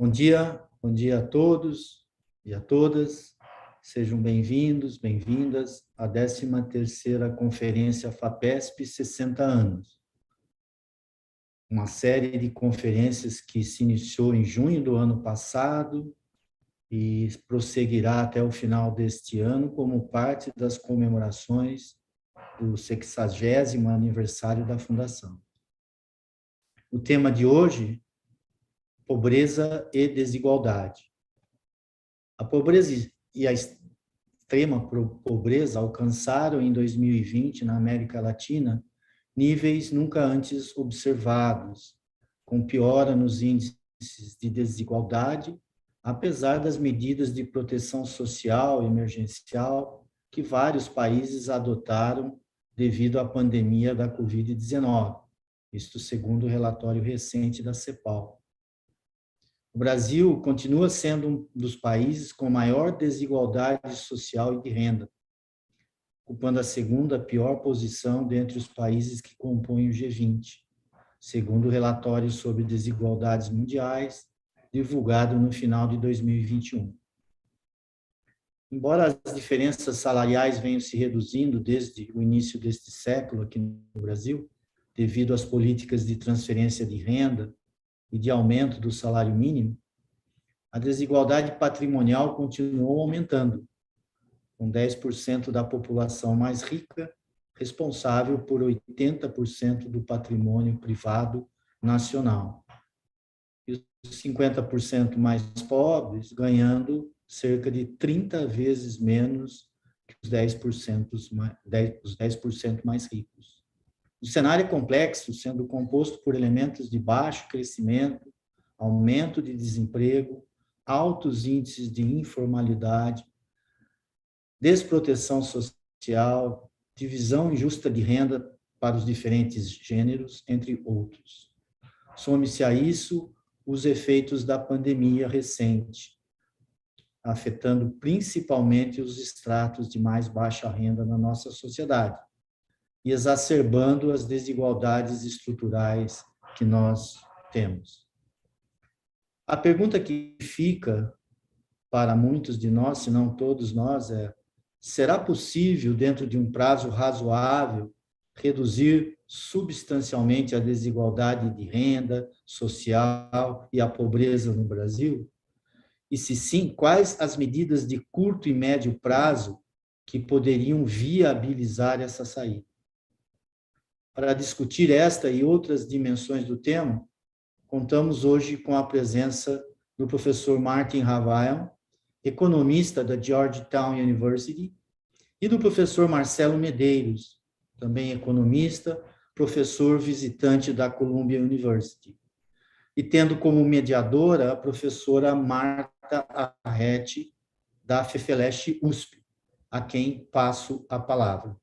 Bom dia a todos e a todas. Sejam bem-vindos, bem-vindas à 13ª Conferência FAPESP 60 anos. Uma série de conferências que se iniciou em junho do ano passado e prosseguirá até o final deste ano como parte das comemorações do 60º aniversário da Fundação. O tema de hoje: Pobreza e desigualdade. A pobreza e a extrema pobreza alcançaram em 2020, na América Latina, níveis nunca antes observados, com piora nos índices de desigualdade, apesar das medidas de proteção social emergencial que vários países adotaram devido à pandemia da Covid-19, isto segundo o relatório recente da CEPAL. O Brasil continua sendo um dos países com maior desigualdade social e de renda, ocupando a segunda pior posição dentre os países que compõem o G20, segundo o relatório sobre desigualdades mundiais, divulgado no final de 2021. Embora as diferenças salariais venham se reduzindo desde o início deste século aqui no Brasil, devido às políticas de transferência de renda e de aumento do salário mínimo, a desigualdade patrimonial continuou aumentando, com 10% da população mais rica responsável por 80% do patrimônio privado nacional, e os 50% mais pobres ganhando cerca de 30 vezes menos que os 10% mais ricos. O cenário é complexo, sendo composto por elementos de baixo crescimento, aumento de desemprego, altos índices de informalidade, desproteção social, divisão injusta de renda para os diferentes gêneros, entre outros. Some-se a isso os efeitos da pandemia recente, afetando principalmente os estratos de mais baixa renda na nossa sociedade, e exacerbando as desigualdades estruturais que nós temos. A pergunta que fica para muitos de nós, se não todos nós, é: será possível, dentro de um prazo razoável, reduzir substancialmente a desigualdade de renda social e a pobreza no Brasil? E se sim, quais as medidas de curto e médio prazo que poderiam viabilizar essa saída? Para discutir esta e outras dimensões do tema, contamos hoje com a presença do professor Martin Havayan, economista da Georgetown University, e do professor Marcelo Medeiros, também economista, professor visitante da Columbia University, e tendo como mediadora a professora Marta Arrete, da FEFELESH USP, a quem passo a palavra.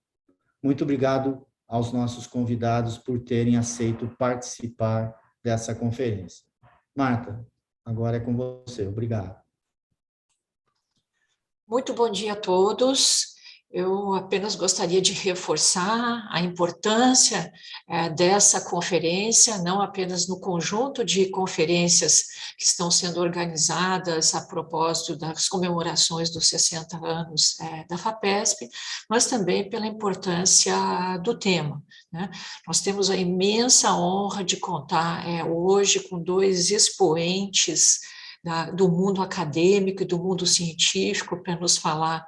Muito obrigado aos nossos convidados por terem aceito participar dessa conferência. Marta, agora é com você. Obrigado. Muito bom dia a todos. Eu apenas gostaria de reforçar a importância dessa conferência, não apenas no conjunto de conferências que estão sendo organizadas a propósito das comemorações dos 60 anos da FAPESP, mas também pela importância do tema, né? Nós temos a imensa honra de contar hoje com dois expoentes do mundo acadêmico e do mundo científico para nos falar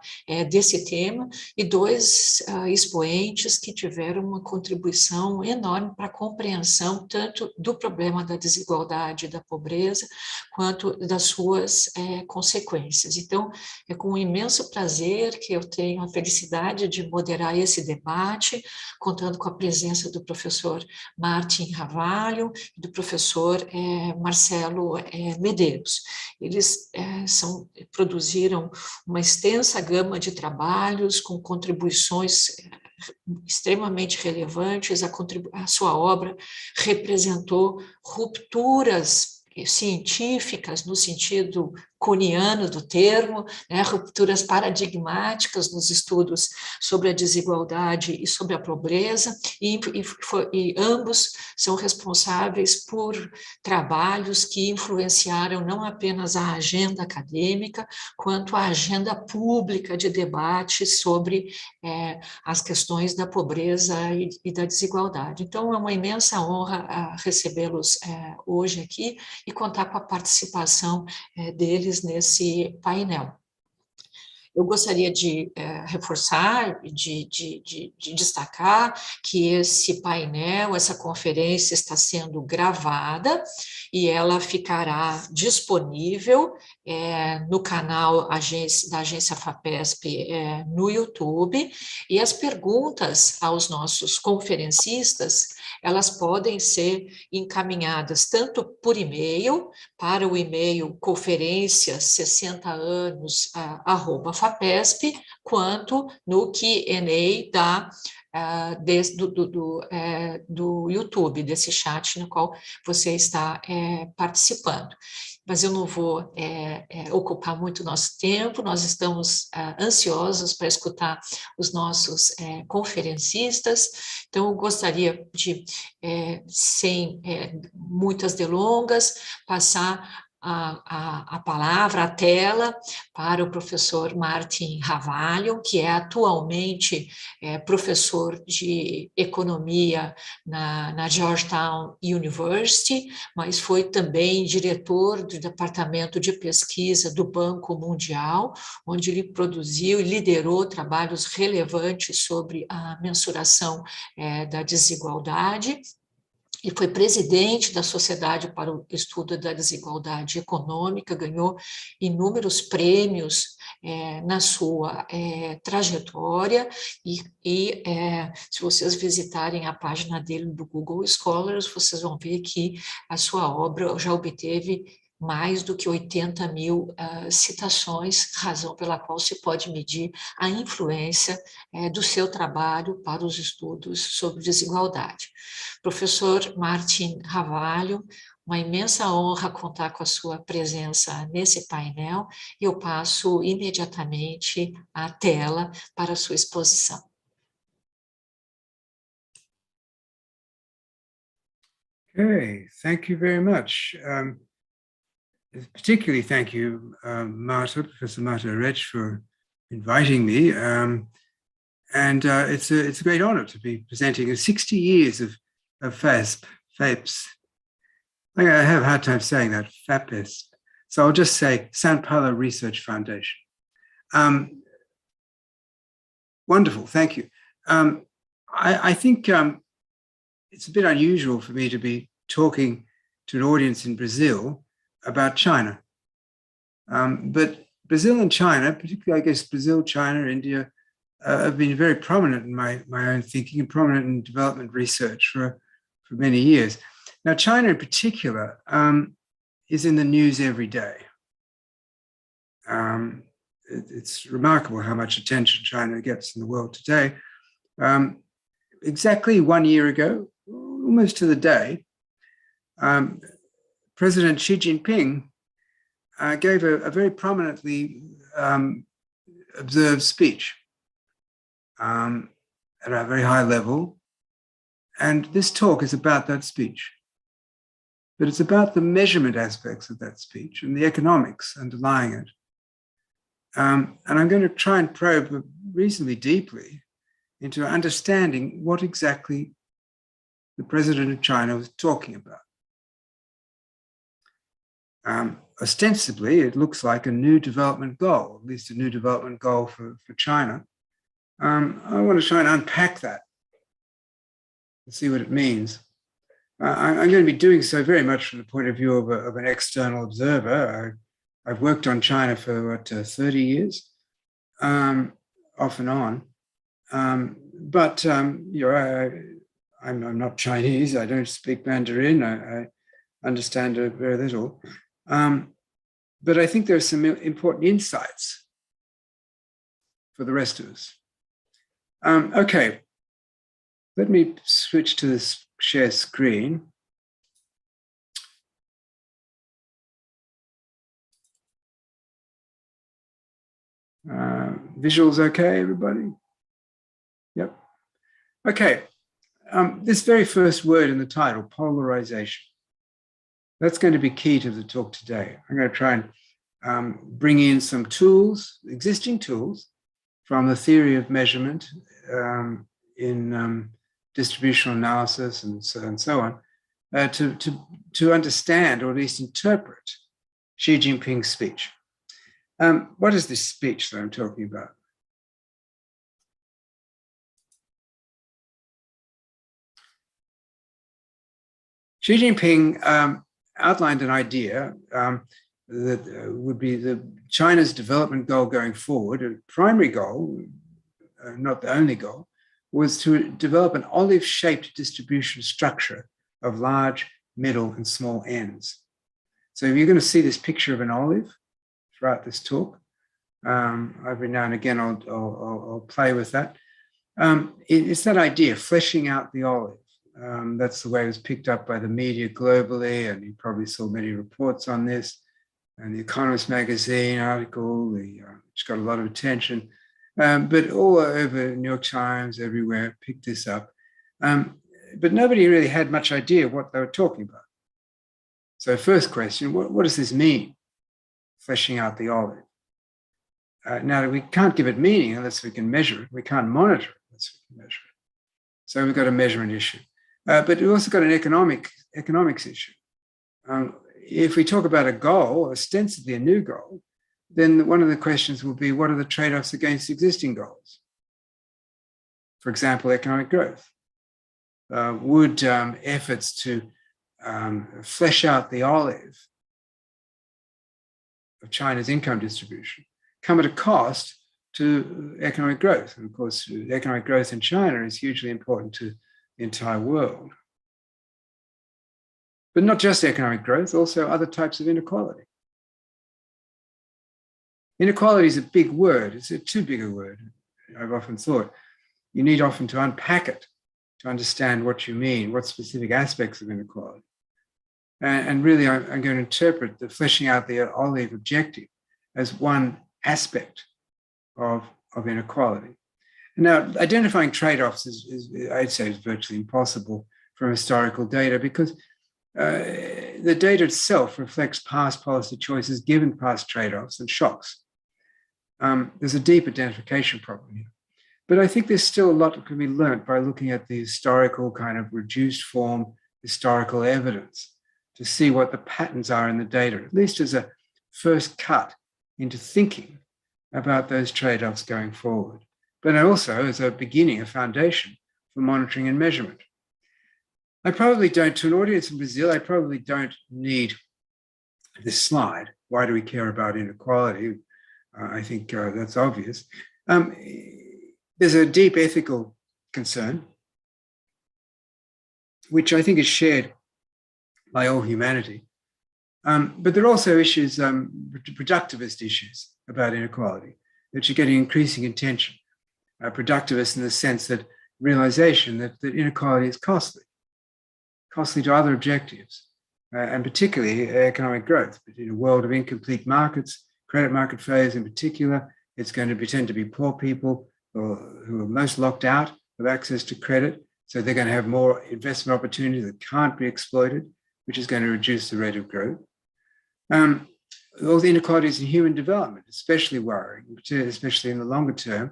desse tema, e dois expoentes que tiveram uma contribuição enorme para a compreensão tanto do problema da desigualdade e da pobreza, quanto das suas consequências. Então, é com um imenso prazer que eu tenho a felicidade de moderar esse debate, contando com a presença do professor Martin Ravalho e do professor Marcelo Medeiros. Eles produziram uma extensa gama de trabalhos com contribuições extremamente relevantes. A sua obra representou rupturas científicas, no ssentido kuhniano do termo, rupturas paradigmáticas nos estudos sobre a desigualdade e sobre a pobreza, e ambos são responsáveis por trabalhos que influenciaram não apenas a agenda acadêmica, quanto a agenda pública de debate sobre as questões da pobreza e da desigualdade. Então, é uma imensa honra recebê-los hoje aqui e contar com a participação deles nesse painel. Eu gostaria de reforçar, de destacar que esse painel, essa conferência está sendo gravada e ela ficará disponível no canal da agência FAPESP no YouTube, e as perguntas aos nossos conferencistas, elas podem ser encaminhadas tanto por e-mail, para o e-mail conferência60anos@FAPESP, quanto no Q&A do YouTube, desse chat no qual você está participando. Mas eu não vou ocupar muito nosso tempo, nós estamos ansiosos para escutar os nossos conferencistas. Então, eu gostaria de, sem muitas delongas, passar a palavra, a tela, para o professor Martin Ravalho, que é atualmente professor de economia na Georgetown University, mas foi também diretor do departamento de pesquisa do Banco Mundial, onde ele produziu e liderou trabalhos relevantes sobre a mensuração da desigualdade. Ele foi presidente da Sociedade para o Estudo da Desigualdade Econômica, ganhou inúmeros prêmios na sua trajetória, e se vocês visitarem a página dele do Google Scholars, vocês vão ver que a sua obra já obteve mais do que 80.000 citações, razão pela qual se pode medir a influência do seu trabalho para os estudos sobre desigualdade. Professor Martin Ravalho, uma imensa honra contar com a sua presença nesse painel, e eu passo imediatamente a tela para a sua exposição. Okay, thank you very much. Particularly thank you, Professor Marta Rech, for inviting me. It's a great honor to be presenting 60 years of FAPESP. I have a hard time saying that, FAPESP. So I'll just say São Paulo Research Foundation. Wonderful, thank you. I think it's a bit unusual for me to be talking to an audience in Brazil about China. But Brazil and China, particularly I guess Brazil, China, India, have been very prominent in my own thinking and prominent in development research for many years. Now, China in particular is in the news every day. It's remarkable how much attention China gets in the world today. Exactly 1 year ago, almost to the day, President Xi Jinping gave a very prominently observed speech at a very high level. And this talk is about that speech. But it's about the measurement aspects of that speech and the economics underlying it. And I'm going to try and probe reasonably deeply into understanding what exactly the president of China was talking about. ostensibly, it looks like a new development goal, at least a new development goal for China. I want to try and unpack that and see what it means. I'm going to be doing so very much from the point of view of an external observer. I've worked on China for 30 years, off and on. But you know, I'm not Chinese. I don't speak Mandarin. I understand very little. But I think there are some important insights for the rest of us. Okay, let me switch to this share screen. Visuals okay, everybody? Yep. Okay, this very first word in the title, polarization. That's going to be key to the talk today. I'm going to try and bring in some tools, existing tools, from the theory of measurement in distributional analysis and so on, to understand or at least interpret Xi Jinping's speech. What is this speech that I'm talking about? Xi Jinping outlined an idea that would be China's development goal going forward. A primary goal, not the only goal, was to develop an olive-shaped distribution structure of large, middle, and small ends. So you're going to see this picture of an olive throughout this talk. Every now and again, I'll play with that. It's that idea, fleshing out the olive. That's the way it was picked up by the media globally, and you probably saw many reports on this. And the Economist magazine article, which got a lot of attention, but all over New York Times, everywhere, picked this up. But nobody really had much idea what they were talking about. So first question, what does this mean, fleshing out the olive? Now, we can't give it meaning unless we can measure it. We can't monitor it unless we can measure it. So we've got a measurement issue. But we've also got an economics issue. If we talk about a goal, ostensibly a new goal, then one of the questions will be, what are the trade-offs against existing goals? For example, economic growth. Would efforts to flesh out the olive of China's income distribution come at a cost to economic growth? And of course, economic growth in China is hugely important to the entire world. But not just economic growth, also other types of inequality. Inequality is a big word. It's a too big a word, I've often thought. You need often to unpack it to understand what you mean, what specific aspects of inequality. And really, I'm going to interpret the fleshing out the olive objective as one aspect of inequality. Now, identifying trade-offs is, I'd say, is virtually impossible from historical data, because the data itself reflects past policy choices given past trade-offs and shocks. There's a deep identification problem here. But I think there's still a lot that can be learned by looking at the historical kind of reduced form historical evidence to see what the patterns are in the data, at least as a first cut into thinking about those trade-offs going forward. But also as a beginning, a foundation for monitoring and measurement. I probably don't, to an audience in Brazil, I probably don't need this slide. Why do we care about inequality? I think that's obvious. There's a deep ethical concern, which I think is shared by all humanity. But there are also issues, productivist issues about inequality, which are getting increasing attention. Productivist in the sense that realization that inequality is costly to other objectives, and particularly economic growth. But in a world of incomplete markets, credit market failures in particular, it's going to tend to be poor people who are most locked out of access to credit. So they're going to have more investment opportunities that can't be exploited, which is going to reduce the rate of growth. All the inequalities in human development, especially worrying, especially in the longer term,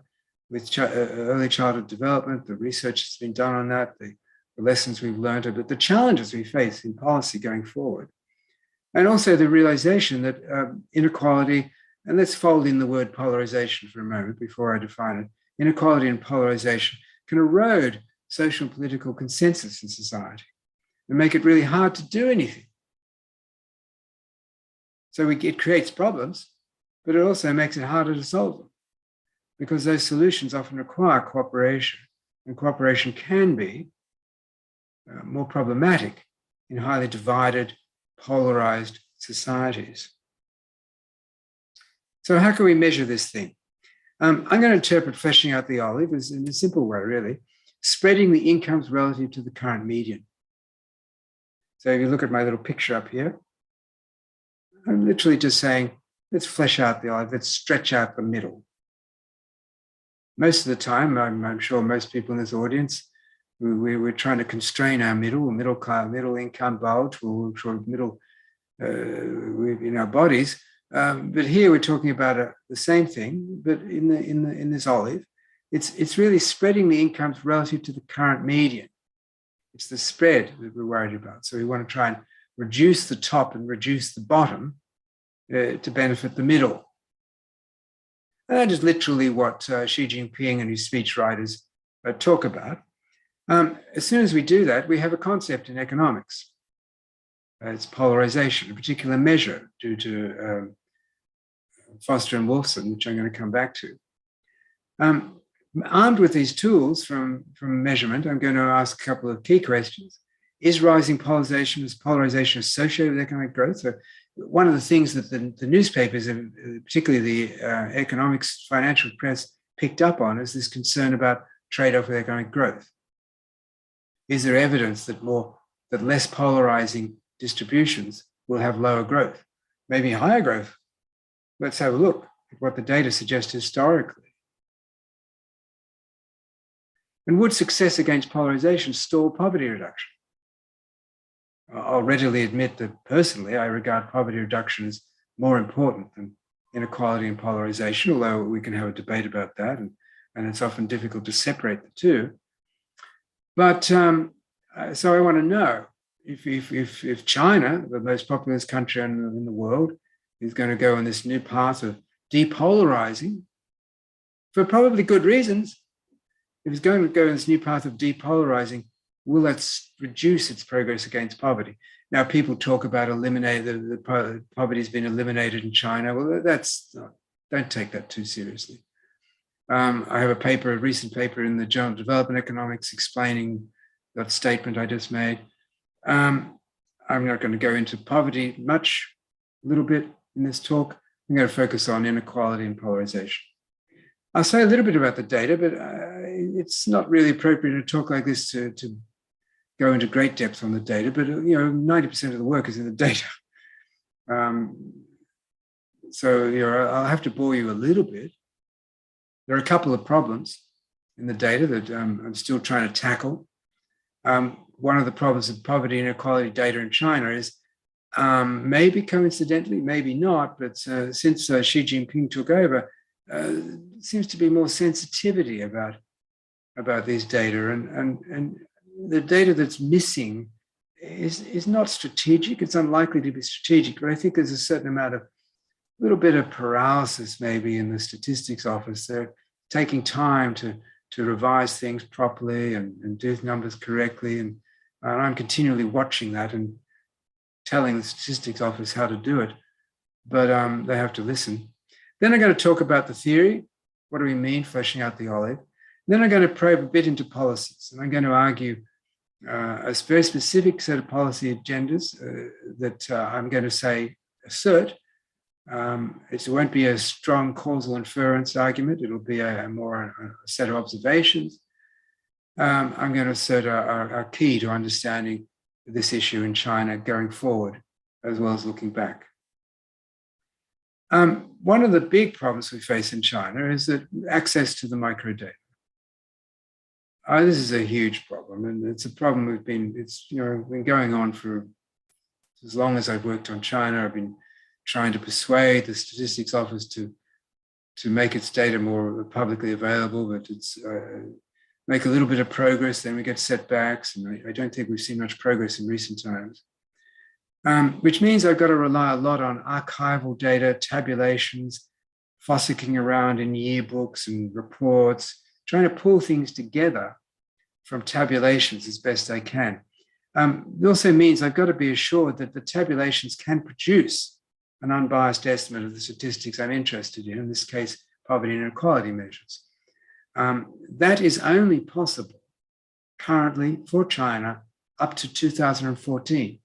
with early childhood development, the research that's been done on that, the lessons we've learned, but the challenges we face in policy going forward. And also the realization that inequality, and let's fold in the word polarization for a moment before I define it, inequality and polarization can erode social and political consensus in society and make it really hard to do anything. So it creates problems, but it also makes it harder to solve them because those solutions often require cooperation, and cooperation can be more problematic in highly divided, polarized societies. So how can we measure this thing? I'm going to interpret fleshing out the olive as in a simple way, really, spreading the incomes relative to the current median. So if you look at my little picture up here, I'm literally just saying, let's flesh out the olive, let's stretch out the middle. Most of the time, I'm sure most people in this audience, we're trying to constrain our middle income bulge, or sort of middle in our bodies. But here we're talking about the same thing, but in this olive, it's really spreading the incomes relative to the current median. It's the spread that we're worried about. So we want to try and reduce the top and reduce the bottom to benefit the middle. And that is literally what Xi Jinping and his speechwriters talk about. As soon as we do that, we have a concept in economics. It's polarization, a particular measure due to Foster and Wolfson, which I'm going to come back to. Armed with these tools from measurement, I'm going to ask a couple of key questions. Is rising polarization associated with economic growth? So one of the things that the newspapers, particularly the economics financial press, picked up on is this concern about trade-off with economic growth. Is there evidence that less polarizing distributions will have lower growth, maybe higher growth? Let's have a look at what the data suggests historically. And would success against polarization stall poverty reduction? I'll readily admit that personally, I regard poverty reduction as more important than inequality and polarization, although we can have a debate about that, and it's often difficult to separate the two. But so I want to know if China, the most populous country in the world, is going to go on this new path of depolarizing for probably good reasons. If it's going to go on this new path of depolarizing, will that reduce its progress against poverty? Now, people talk about the poverty has been eliminated in China. Well, don't take that too seriously. I have a recent paper in the Journal of Development Economics explaining that statement I just made. I'm not going to go into poverty a little bit in this talk. I'm going to focus on inequality and polarization. I'll say a little bit about the data, but it's not really appropriate in a talk like this to go into great depth on the data, but 90% of the work is in the data. So I'll have to bore you a little bit. There are a couple of problems in the data that I'm still trying to tackle. One of the problems of poverty and inequality data in China is maybe coincidentally, maybe not, but since Xi Jinping took over, seems to be more sensitivity about these data, and the data that's missing is not strategic. It's unlikely to be strategic, but I think there's a certain amount of little bit of paralysis maybe in the statistics office. They're taking time to revise things properly and do numbers correctly, and I'm continually watching that and telling the statistics office how to do it, but they have to listen. Then I'm going to talk about the theory. What do we mean, fleshing out the olive? Then I'm going to probe a bit into policies, and I'm going to argue a very specific set of policy agendas that I'm going to assert. It won't be a strong causal inference argument. It'll be a set of observations. I'm going to assert are key to understanding this issue in China going forward, as well as looking back. One of the big problems we face in China is that access to the microdata. This is a huge problem, and it's a problem it's been going on for as long as I've worked on China. I've been trying to persuade the statistics office to make its data more publicly available, but it's make a little bit of progress, then we get setbacks, and I don't think we've seen much progress in recent times. which means I've got to rely a lot on archival data, tabulations, fossicking around in yearbooks and reports, trying to pull things together from tabulations as best I can. It also means I've got to be assured that the tabulations can produce an unbiased estimate of the statistics I'm interested in this case, poverty and inequality measures. That is only possible currently for China up to 2014.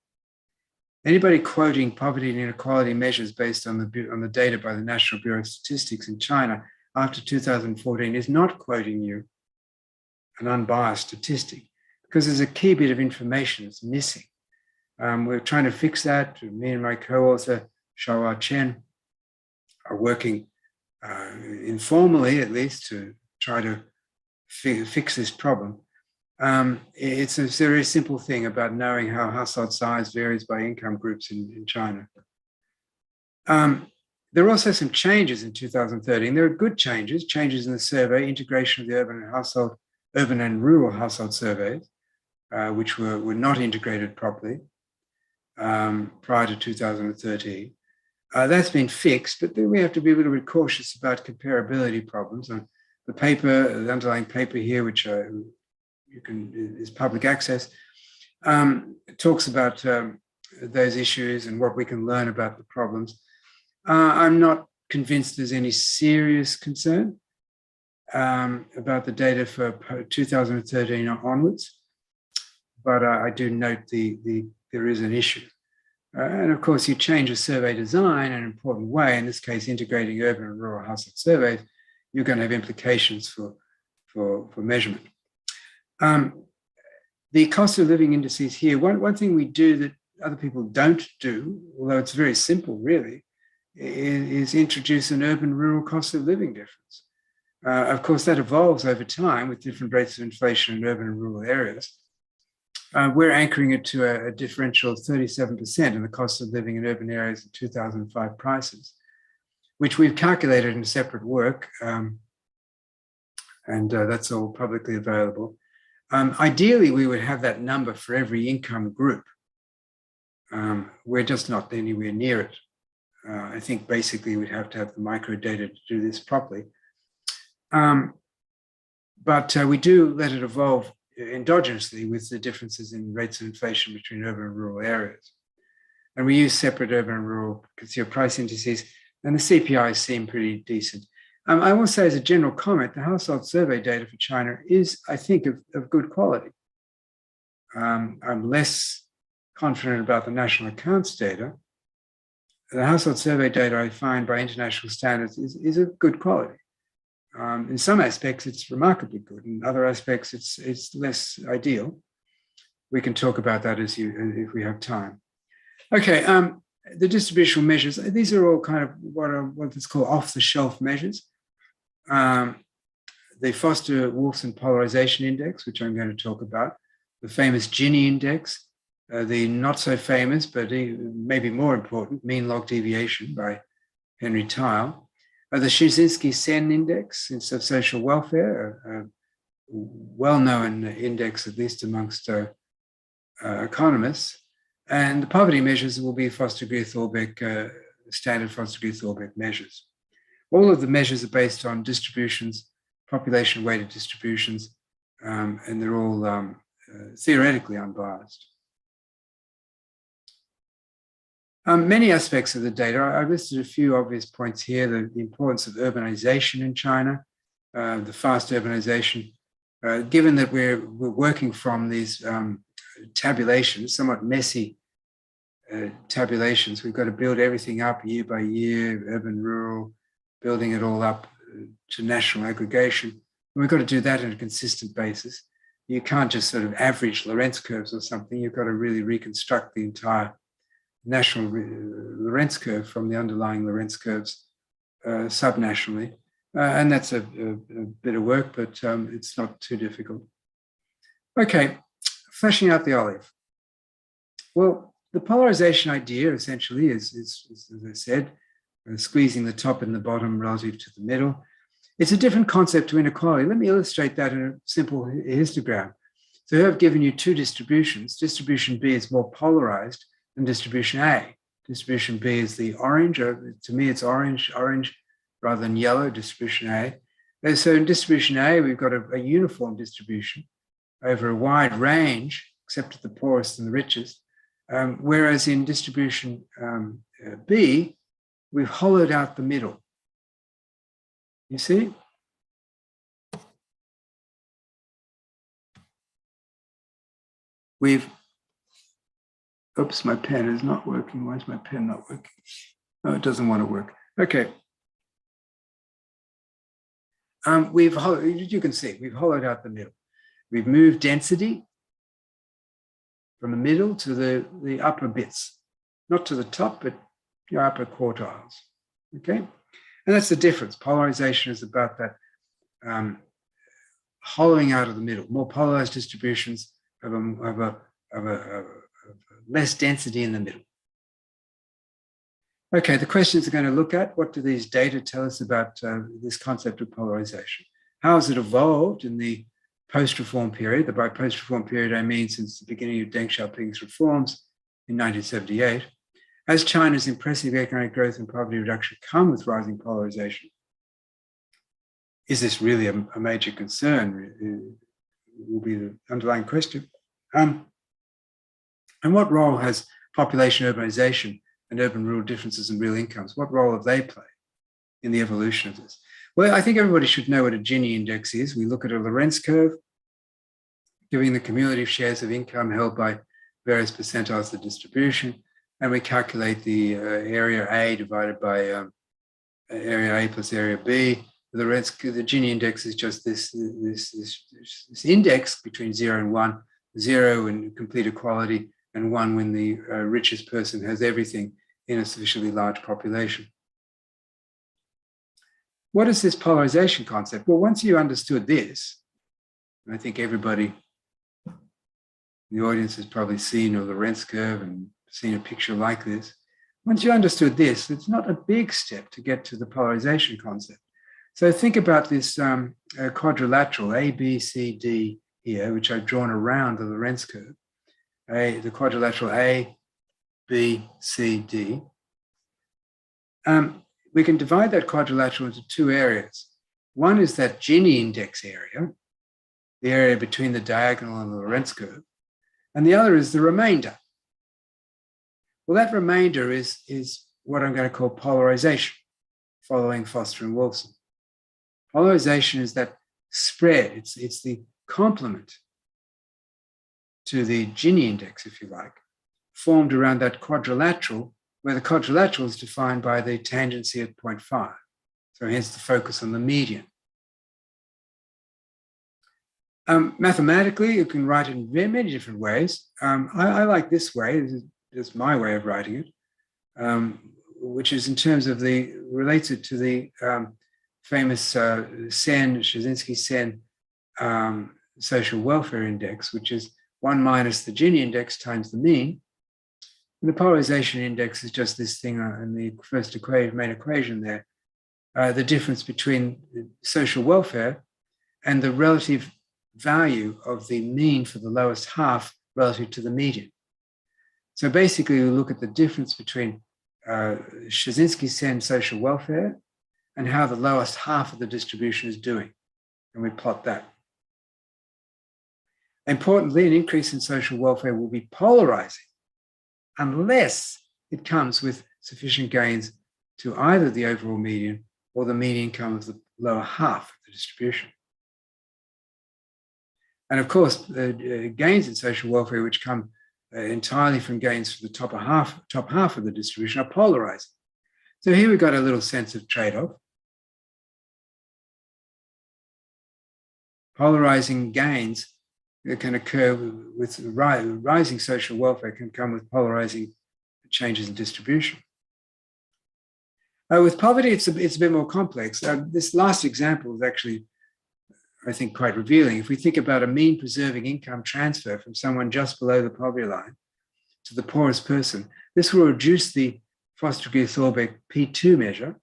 Anybody quoting poverty and inequality measures based on the data by the National Bureau of Statistics in China after 2014 is not quoting you an unbiased statistic because there's a key bit of information that's missing. We're trying to fix that. Me and my co-author, Xiaohua Chen, are working informally, at least, to try to fix this problem. It's a very simple thing about knowing how household size varies by income groups in China. There are also some changes in 2013. There are good changes in the survey, integration of the urban and rural household surveys, which were not integrated properly prior to 2013. That's been fixed, but then we have to be a little bit cautious about comparability problems. The paper, the underlying paper here, which is public access, talks about those issues and what we can learn about the problems. I'm not convinced there's any serious concern about the data for 2013 onwards, but I do note there is an issue. And of course, you change a survey design in an important way, in this case, integrating urban and rural household surveys, you're going to have implications for measurement. The cost of living indices here, one thing we do that other people don't do, although it's very simple really, is introduce an urban-rural cost of living difference. Of course, that evolves over time with different rates of inflation in urban and rural areas. We're anchoring it to a differential of 37% in the cost of living in urban areas in 2005 prices, which we've calculated in separate work, and that's all publicly available. Ideally, we would have that number for every income group. We're just not anywhere near it. I think basically we'd have to have the micro data to do this properly. But we do let it evolve endogenously with the differences in rates of inflation between urban and rural areas. And we use separate urban and rural consumer price indices, and the CPIs seem pretty decent. I will say as a general comment, the household survey data for China is, I think, of good quality. I'm less confident about the national accounts data. The household survey data I find by international standards is of good quality. In some aspects, it's remarkably good. In other aspects, it's less ideal. We can talk about that if we have time. Okay, the distributional measures. These are all kind of what is called off-the-shelf measures. The Foster-Wolfson Polarization Index, which I'm going to talk about, the famous Gini Index, the not so famous, but maybe more important, mean log deviation by Henry Tile, the Shczyzinski-Sen Index of social welfare, a well-known index, at least amongst economists, and the poverty measures will be Foster-Greer-Thorbecke, standard Foster-Greer-Thorbecke measures. All of the measures are based on distributions, population-weighted distributions, and they're all theoretically unbiased. Many aspects of the data, I listed a few obvious points here, the importance of urbanization in China, the fast urbanization. Given that we're working from these tabulations, somewhat messy tabulations, we've got to build everything up year by year, urban, rural, building it all up to national aggregation. And we've got to do that on a consistent basis. You can't just sort of average Lorentz curves or something. You've got to really reconstruct the entire national Lorentz curve from the underlying Lorentz curves subnationally. And that's a bit of work, but it's not too difficult. Okay, fleshing out the olive. Well, the polarization idea essentially is as I said, squeezing the top and the bottom relative to the middle. It's a different concept to inequality. Let me illustrate that in a simple histogram. So here I've given you two distributions. Distribution B is more polarized, than distribution A. Distribution B is the orange, or to me it's orange rather than yellow, distribution A. And so in distribution A, we've got a uniform distribution over a wide range, except at the poorest and the richest. Whereas in distribution B, we've hollowed out the middle. You see? Oops, my pen is not working. Why is my pen not working? Oh, it doesn't want to work. Okay. You can see, we've hollowed out the middle. We've moved density from the middle to the upper bits, not to the top, but your upper quartiles, okay? And that's the difference. Polarization is about that hollowing out of the middle. More polarized distributions have a less density in the middle. Okay, the questions are going to look at, what do these data tell us about this concept of polarization? How has it evolved in the post-reform period? By post-reform period, I mean since the beginning of Deng Xiaoping's reforms in 1978. Has China's impressive economic growth and poverty reduction come with rising polarization? Is this really a major concern? Will be the underlying question. And what role has population urbanization and urban-rural differences in real incomes, what role have they played in the evolution of this? Well, I think everybody should know what a Gini index is. We look at a Lorenz curve, giving the cumulative shares of income held by various percentiles of the distribution, and we calculate the area A divided by area A plus area B. The Gini index is just this index between 0 and 1, 0 in complete equality, and 1 when the richest person has everything in a sufficiently large population. What is this polarization concept? Well, once you understood this, I think everybody in the audience has probably seen a Lorenz curve and seen a picture like this. Once you understood this, it's not a big step to get to the polarization concept. So think about this quadrilateral A, B, C, D here, which I've drawn around the Lorenz curve. The quadrilateral A, B, C, D. We can divide that quadrilateral into two areas. One is that Gini index area, the area between the diagonal and the Lorenz curve, and the other is the remainder. Well, that remainder is what I'm going to call polarization, following Foster and Wolfson. Polarization is that spread. It's the complement to the Gini index, if you like, formed around that quadrilateral, where the quadrilateral is defined by the tangency at 0.5. So hence the focus on the median. Mathematically, you can write it in many different ways. I like this way. This is my way of writing it, which is in terms of related to the famous Brzezinski-Sen social welfare index, which is 1 minus the Gini index times the mean. And the polarization index is just this thing in the first main equation there, the difference between social welfare and the relative value of the mean for the lowest half relative to the median. So basically, we look at the difference between Brzezinski-Sen social welfare and how the lowest half of the distribution is doing, and we plot that. Importantly, an increase in social welfare will be polarizing unless it comes with sufficient gains to either the overall median or the mean income of the lower half of the distribution. And of course, gains in social welfare, which come entirely from gains for the top half of the distribution, are polarizing. So here we've got a little sense of trade-off. Polarizing gains that can occur with rising social welfare can come with polarizing changes in distribution. With poverty, it's a bit more complex. This last example is actually, I think, quite revealing. If we think about a mean preserving income transfer from someone just below the poverty line to the poorest person, this will reduce the Foster-Thorbecke P2 measure.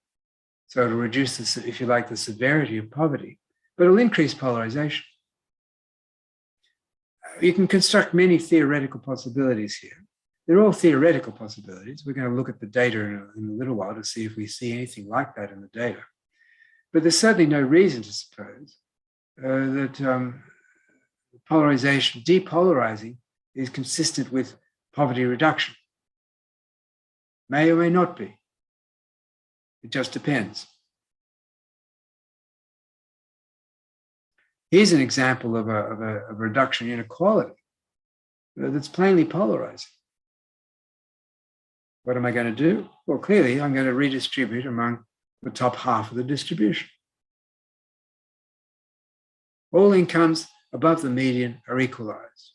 So it'll reduce, if you like, the severity of poverty, but it'll increase polarization. You can construct many theoretical possibilities here. They're all theoretical possibilities. We're going to look at the data in a little while to see if we see anything like that in the data. But there's certainly no reason to suppose that polarization, depolarizing, is consistent with poverty reduction. May or may not be. It just depends. Here's an example of a reduction in inequality that's plainly polarizing. What am I going to do? Well, clearly, I'm going to redistribute among the top half of the distribution. All incomes above the median are equalized.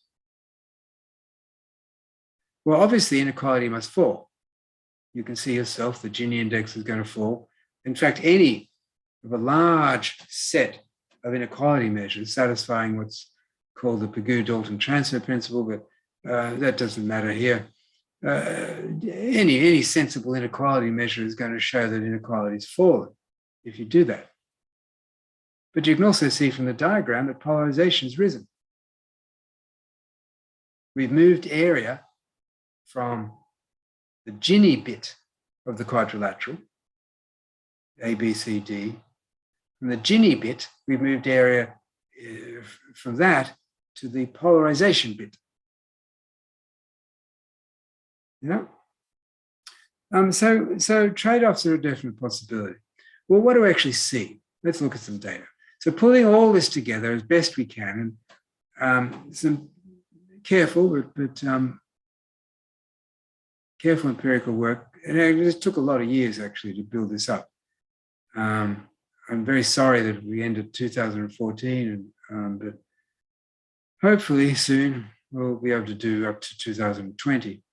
Well, obviously, inequality must fall. You can see yourself, the Gini index is going to fall. In fact, any of a large set of inequality measures satisfying what's called the Pigou-Dalton transfer principle, but that doesn't matter here. Any sensible inequality measure is going to show that inequality is falling if you do that. But you can also see from the diagram that polarization has risen. We've moved area from the Gini bit of the quadrilateral, A, B, C, D. From the Gini bit, we've moved area from that to the polarization bit. You know? So trade-offs are a definite possibility. Well, what do we actually see? Let's look at some data. So pulling all this together as best we can, and some careful but careful empirical work. And it took a lot of years actually to build this up. I'm very sorry that we ended 2014, but hopefully soon we'll be able to do up to 2020.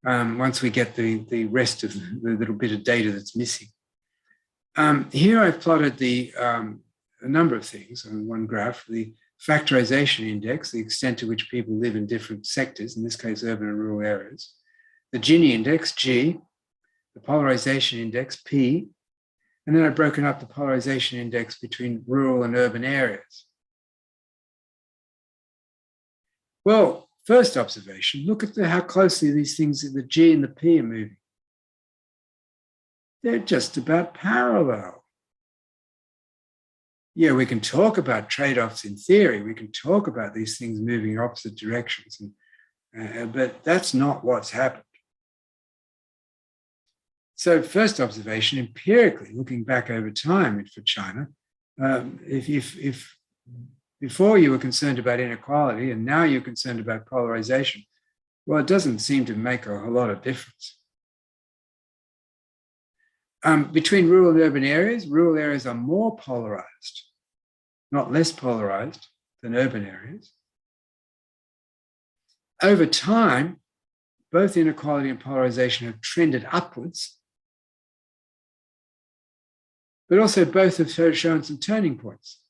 Once we get the rest of the little bit of data that's missing. Here I've plotted a number of things on one graph: the factorization index, the extent to which people live in different sectors, in this case urban and rural areas; the Gini index, G; the polarization index, P; and then I've broken up the polarization index between rural and urban areas. Well, first observation, look at how closely these things, the G and the P, are moving. They're just about parallel. Yeah, we can talk about trade-offs in theory. We can talk about these things moving in opposite directions, but that's not what's happened. So first observation, empirically, looking back over time for China, if before you were concerned about inequality and now you're concerned about polarization, well, it doesn't seem to make a whole lot of difference. Between rural and urban areas are more polarized, not less polarized than urban areas. Over time, both inequality and polarization have trended upwards, but also both have shown some turning points.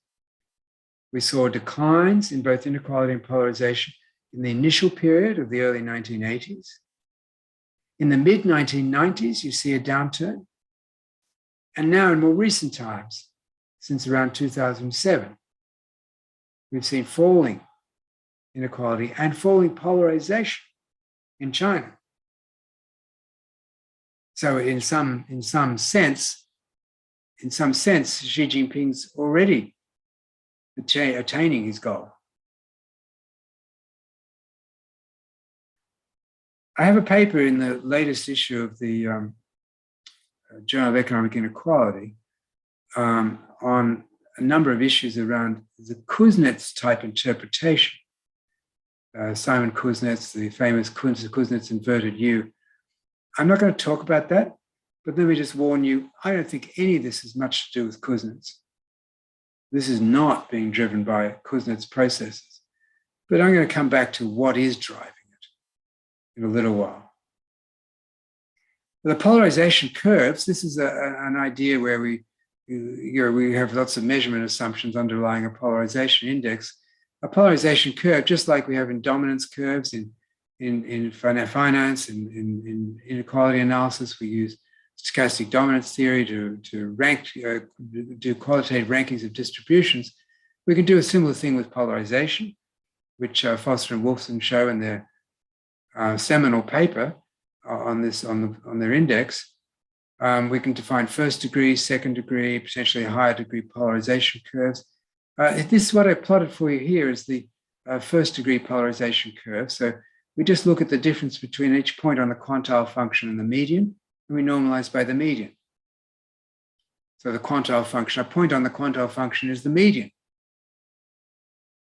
We saw declines in both inequality and polarization in the initial period of the early 1980s. In the mid-1990s, you see a downturn. And now in more recent times, since around 2007, we've seen falling inequality and falling polarization in China. So in some sense, Xi Jinping's already attaining his goal. I have a paper in the latest issue of the Journal of Economic Inequality on a number of issues around the Kuznets type interpretation. Simon Kuznets, the famous Kuznets inverted U. I'm not going to talk about that, but let me just warn you, I don't think any of this has much to do with Kuznets. This is not being driven by Kuznets processes, but I'm going to come back to what is driving it in a little while. The polarization curves, this is an idea where we have lots of measurement assumptions underlying a polarization index. A polarization curve, just like we have in dominance curves in finance, in inequality analysis, we use stochastic dominance theory to rank, do qualitative rankings of distributions. We can do a similar thing with polarization, which Foster and Wolfson show in their seminal paper on their index, we can define first degree, second degree, potentially higher degree polarization curves. This is what I plotted for you here is the first degree polarization curve. So we just look at the difference between each point on the quantile function and the median, and we normalize by the median. So the quantile function, a point on the quantile function is the median.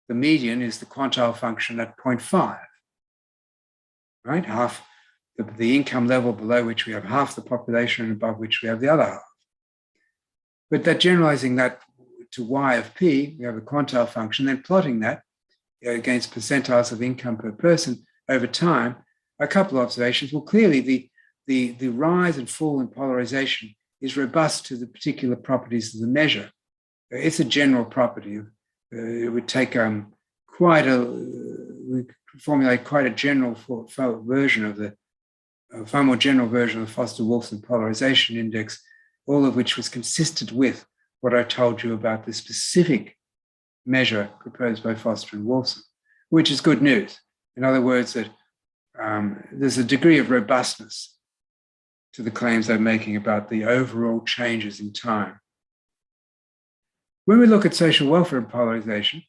The median is the quantile function at 0.5, right? Half the income level below which we have half the population and above which we have the other half. But that generalizing that to y of p, we have a quantile function, then plotting that against percentiles of income per person over time, a couple of observations. Well, clearly the rise and fall in polarization is robust to the particular properties of the measure. It's a general property. It would take we formulate quite a general version of the far more general version of the Foster-Wolfson polarization index, all of which was consistent with what I told you about the specific measure proposed by Foster and Wolfson, which is good news. In other words, that there's a degree of robustness to the claims I'm making about the overall changes in time. When we look at social welfare and polarization,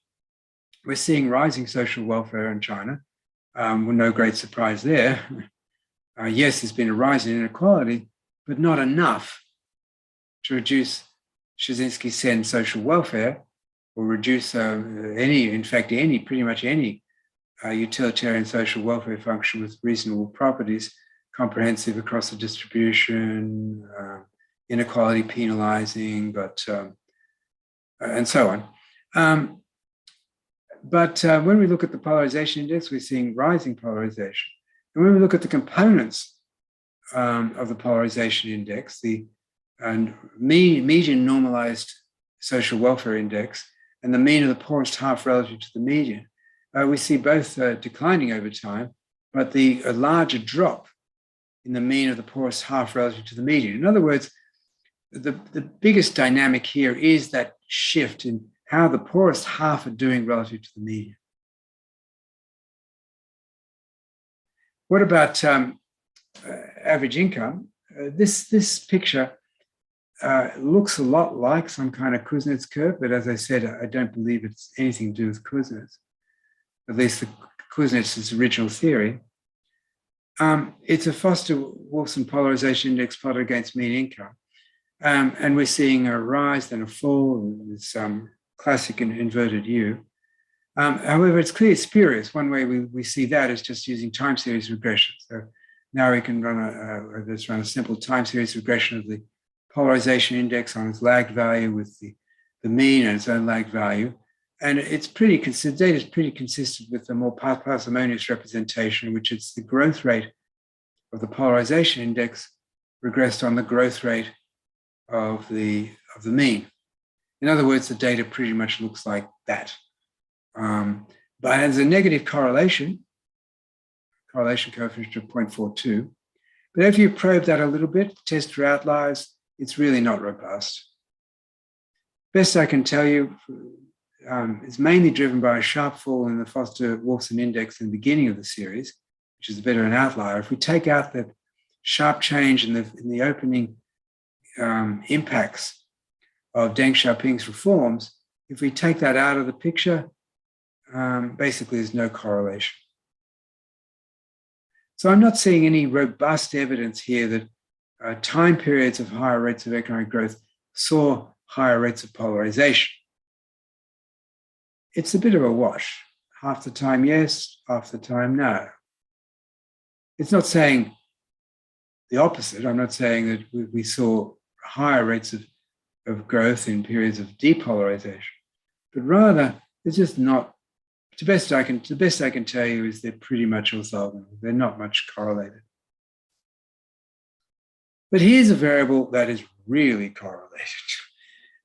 we're seeing rising social welfare in China. With no great surprise there. Yes, there's been a rise in inequality, but not enough to reduce Brzezinski-Sen social welfare or reduce pretty much any utilitarian social welfare function with reasonable properties, comprehensive across the distribution, inequality penalizing, and so on. But when we look at the polarization index, we're seeing rising polarization. And when we look at the components of the polarization index, the median normalized social welfare index and the mean of the poorest half relative to the median, we see both declining over time, but a larger drop in the mean of the poorest half relative to the median. In other words, the biggest dynamic here is that shift in how the poorest half are doing relative to the median. What about average income? This picture looks a lot like some kind of Kuznets curve, but as I said, I don't believe it's anything to do with Kuznets, at least Kuznets' original theory. It's a Foster-Wolfson polarization index plotted against mean income. And we're seeing a rise, then a fall, this classic and inverted U. However, it's clear, spurious. One way we see that is just using time series regression. So now we can run a simple time series regression of the polarization index on its lagged value with the mean and its own lagged value. And it's data is pretty consistent with the more parsimonious representation, which is the growth rate of the polarization index regressed on the growth rate of the mean. In other words, the data pretty much looks like that. But there's a negative correlation coefficient of 0.42. But if you probe that a little bit, test for outliers, it's really not robust. Best I can tell you, it's mainly driven by a sharp fall in the Foster-Wolfson index in the beginning of the series, which is a bit of an outlier. If we take out that sharp change in the opening impacts of Deng Xiaoping's reforms, if we take that out of the picture, basically there's no correlation. So I'm not seeing any robust evidence here that time periods of higher rates of economic growth saw higher rates of polarization. It's a bit of a wash. Half the time, yes, half the time, no. It's not saying the opposite. I'm not saying that we saw higher rates of growth in periods of depolarization, but rather it's just not. The best I can tell you is they're pretty much orthogonal. They're not much correlated. But here's a variable that is really correlated.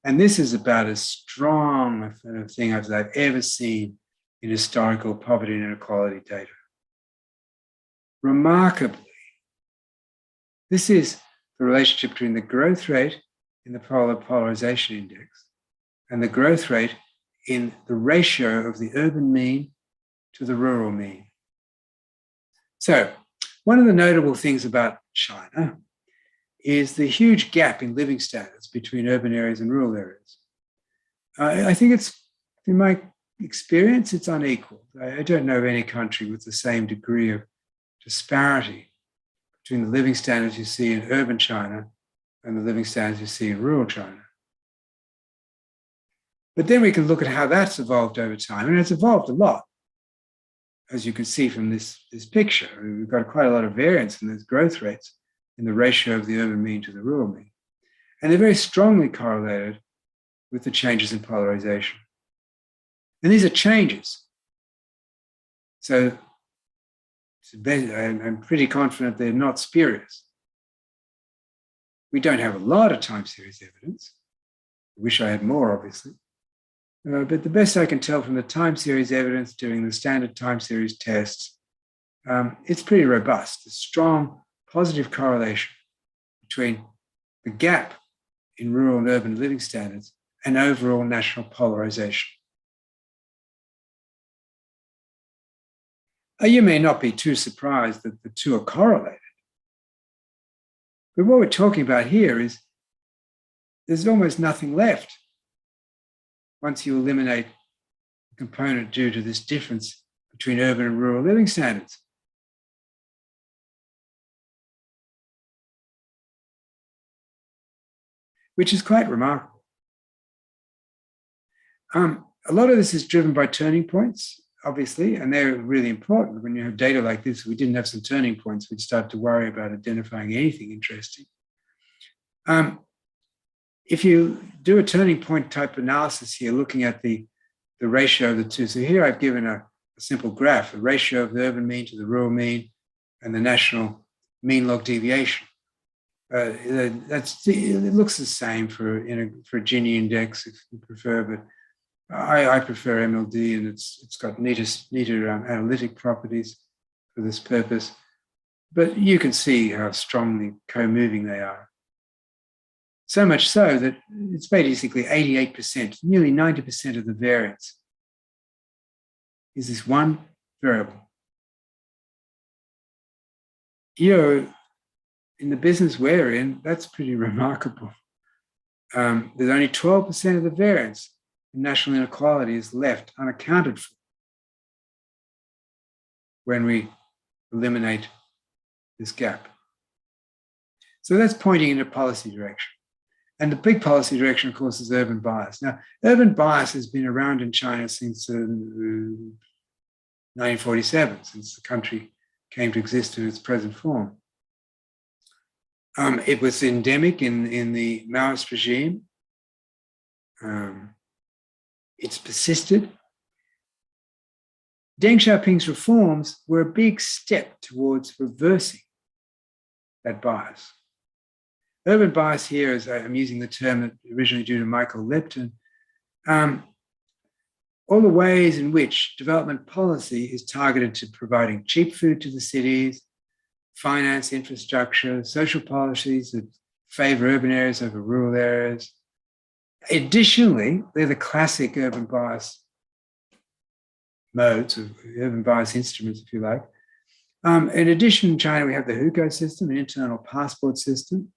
And this is about as strong a thing as I've ever seen in historical poverty and inequality data. Remarkably, this is the relationship between the growth rate in the polarization index and the growth rate in the ratio of the urban mean to the rural mean. So one of the notable things about China is the huge gap in living standards between urban areas and rural areas. I think it's, in my experience, it's unequal. I don't know of any country with the same degree of disparity between the living standards you see in urban China and the living standards you see in rural China. But then we can look at how that's evolved over time, and it's evolved a lot. As you can see from this picture, we've got quite a lot of variance in those growth rates in the ratio of the urban mean to the rural mean. And they're very strongly correlated with the changes in polarization. And these are changes. So I'm pretty confident they're not spurious. We don't have a lot of time series evidence. I wish I had more, obviously. But the best I can tell from the time series evidence during the standard time series tests, it's pretty robust. A strong positive correlation between the gap in rural and urban living standards and overall national polarization. You may not be too surprised that the two are correlated. But what we're talking about here is there's almost nothing left once you eliminate the component due to this difference between urban and rural living standards. Which is quite remarkable. A lot of this is driven by turning points, obviously, and they're really important. When you have data like this, if we didn't have some turning points, we'd start to worry about identifying anything interesting. If you do a turning point type analysis here, looking at the ratio of the two, so here I've given a simple graph, a ratio of the urban mean to the rural mean and the national mean log deviation. It looks the same for a Gini index if you prefer, but I prefer MLD, and it's got neater analytic properties for this purpose. But you can see how strongly co-moving they are. So much so that it's basically 88%, nearly 90% of the variance is this one variable. In the business we're in, that's pretty remarkable. There's only 12% of the variance in national inequality is left unaccounted for when we eliminate this gap. So that's pointing in a policy direction. And the big policy direction, of course, is urban bias. Now, urban bias has been around in China since 1947, since the country came to exist in its present form. It was endemic in the Maoist regime. It's persisted. Deng Xiaoping's reforms were a big step towards reversing that bias. Urban bias here, as I'm using the term that originally due to Michael Lepton, all the ways in which development policy is targeted to providing cheap food to the cities, finance, infrastructure, social policies that favor urban areas over rural areas. Additionally, they're the classic urban bias modes, of urban bias instruments, if you like. In addition, in China, we have the hukou system, an internal passport system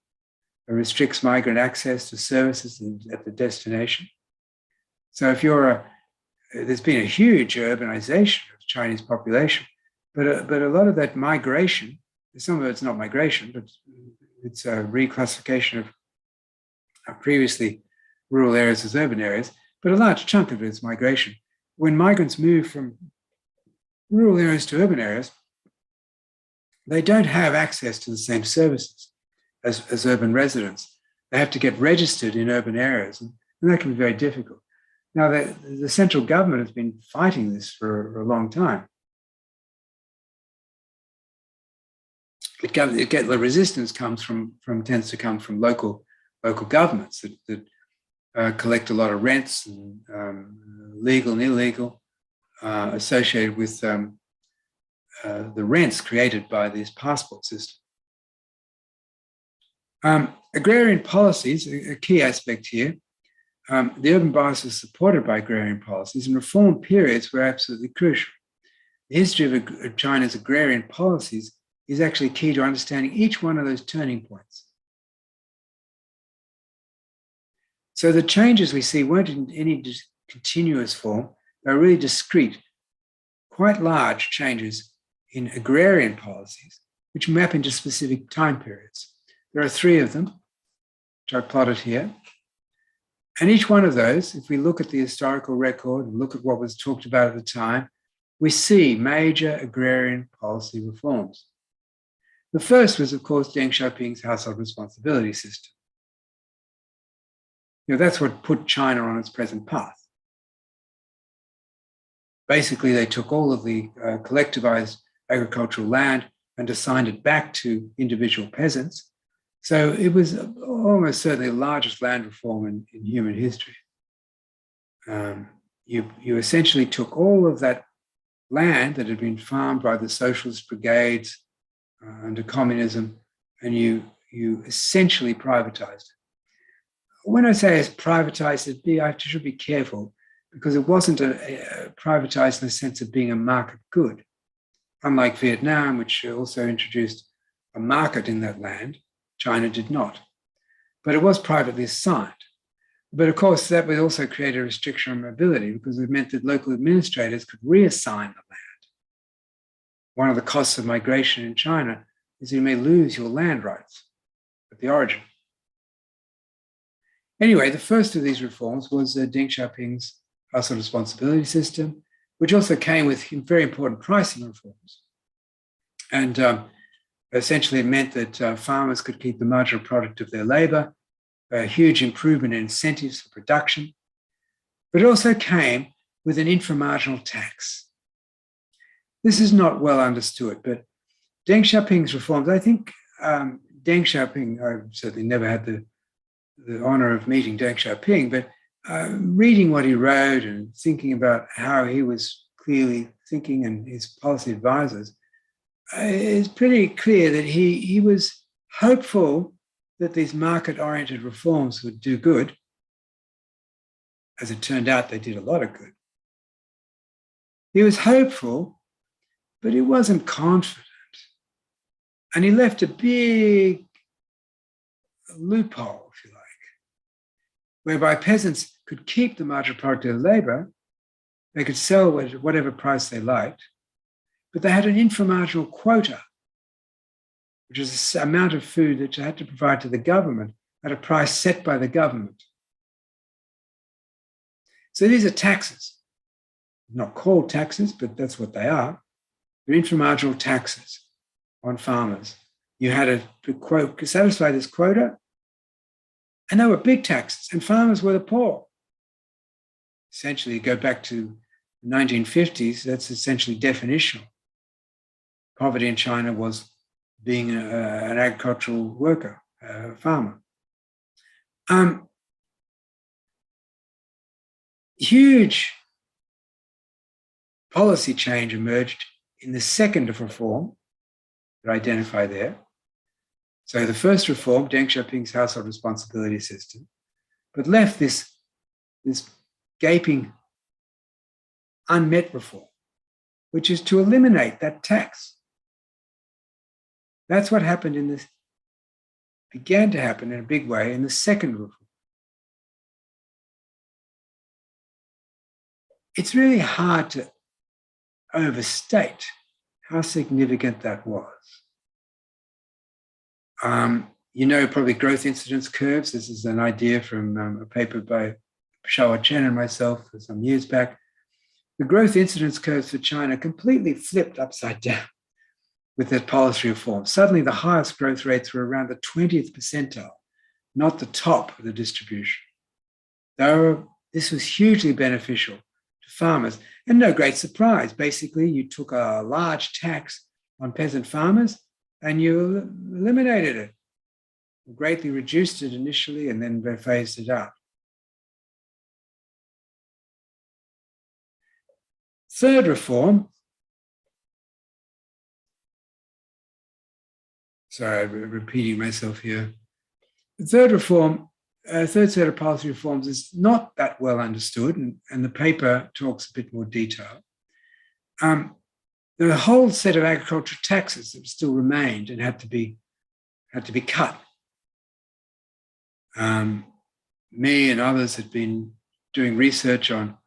that restricts migrant access to services at the destination. So if there's been a huge urbanization of the Chinese population, but a lot of that migration, some of it's not migration, but it's a reclassification of previously rural areas as urban areas, but a large chunk of it is migration. When migrants move from rural areas to urban areas, they don't have access to the same services as urban residents. They have to get registered in urban areas, and that can be very difficult. Now, the central government has been fighting this for a long time. The resistance tends to come from local governments that collect a lot of rents, and legal and illegal, associated with the rents created by this passport system. Agrarian policies, a key aspect here. The urban bias is supported by agrarian policies, and reform periods were absolutely crucial. The history of China's agrarian policies is actually key to understanding each one of those turning points. So the changes we see weren't in any continuous form, they were really discrete, quite large changes in agrarian policies, which map into specific time periods. There are 3 of them, which I plotted here. And each one of those, if we look at the historical record and look at what was talked about at the time, we see major agrarian policy reforms. The first was, of course, Deng Xiaoping's household responsibility system. That's what put China on its present path. Basically, they took all of the collectivized agricultural land and assigned it back to individual peasants. So it was almost certainly the largest land reform in human history. You essentially took all of that land that had been farmed by the socialist brigades under communism, and you essentially privatized it. When I say it's privatized, I should be careful, because it wasn't privatized in the sense of being a market good. Unlike Vietnam, which also introduced a market in that land, China did not. But it was privately assigned. But of course, that would also create a restriction on mobility, because it meant that local administrators could reassign the land. One of the costs of migration in China is you may lose your land rights at the origin. Anyway, the first of these reforms was Deng Xiaoping's household responsibility system, which also came with very important pricing reforms. And essentially it meant that farmers could keep the marginal product of their labor, a huge improvement in incentives for production, but it also came with an inframarginal tax. This is not well understood, but Deng Xiaoping's reforms, I think Deng Xiaoping, I've certainly never had the honor of meeting Deng Xiaoping, but reading what he wrote and thinking about how he was clearly thinking and his policy advisors, it's pretty clear that he was hopeful that these market-oriented reforms would do good. As it turned out, they did a lot of good. He was hopeful, but he wasn't confident. And he left a big loophole, if you like, whereby peasants could keep the marginal product of their labor, they could sell at whatever price they liked, but they had an inframarginal quota, which is the amount of food that you had to provide to the government at a price set by the government. So these are taxes, not called taxes, but that's what they are. They're inframarginal taxes on farmers. You had to satisfy this quota, and they were big taxes, and farmers were the poor. Essentially, you go back to the 1950s, that's essentially definitional. Poverty in China was being an agricultural worker, a farmer. Huge policy change emerged in the second of reform that I identify there. So the first reform, Deng Xiaoping's household responsibility system, but left this gaping unmet reform, which is to eliminate that tax. That's what happened began to happen in a big way in the second reform. It's really hard to overstate how significant that was. Probably growth incidence curves. This is an idea from a paper by Shaowa Chen and myself some years back. The growth incidence curves for China completely flipped upside down with that policy reform. Suddenly, the highest growth rates were around the 20th percentile, not the top of the distribution. This was hugely beneficial to farmers, and no great surprise. Basically, you took a large tax on peasant farmers and you eliminated it. You greatly reduced it initially and then phased it out. Third reform, sorry, I'm repeating myself here. The third reform, third set of policy reforms is not that well understood, and the paper talks a bit more detail. there were a whole set of agricultural taxes that still remained and had to be cut. Me and others had been doing research on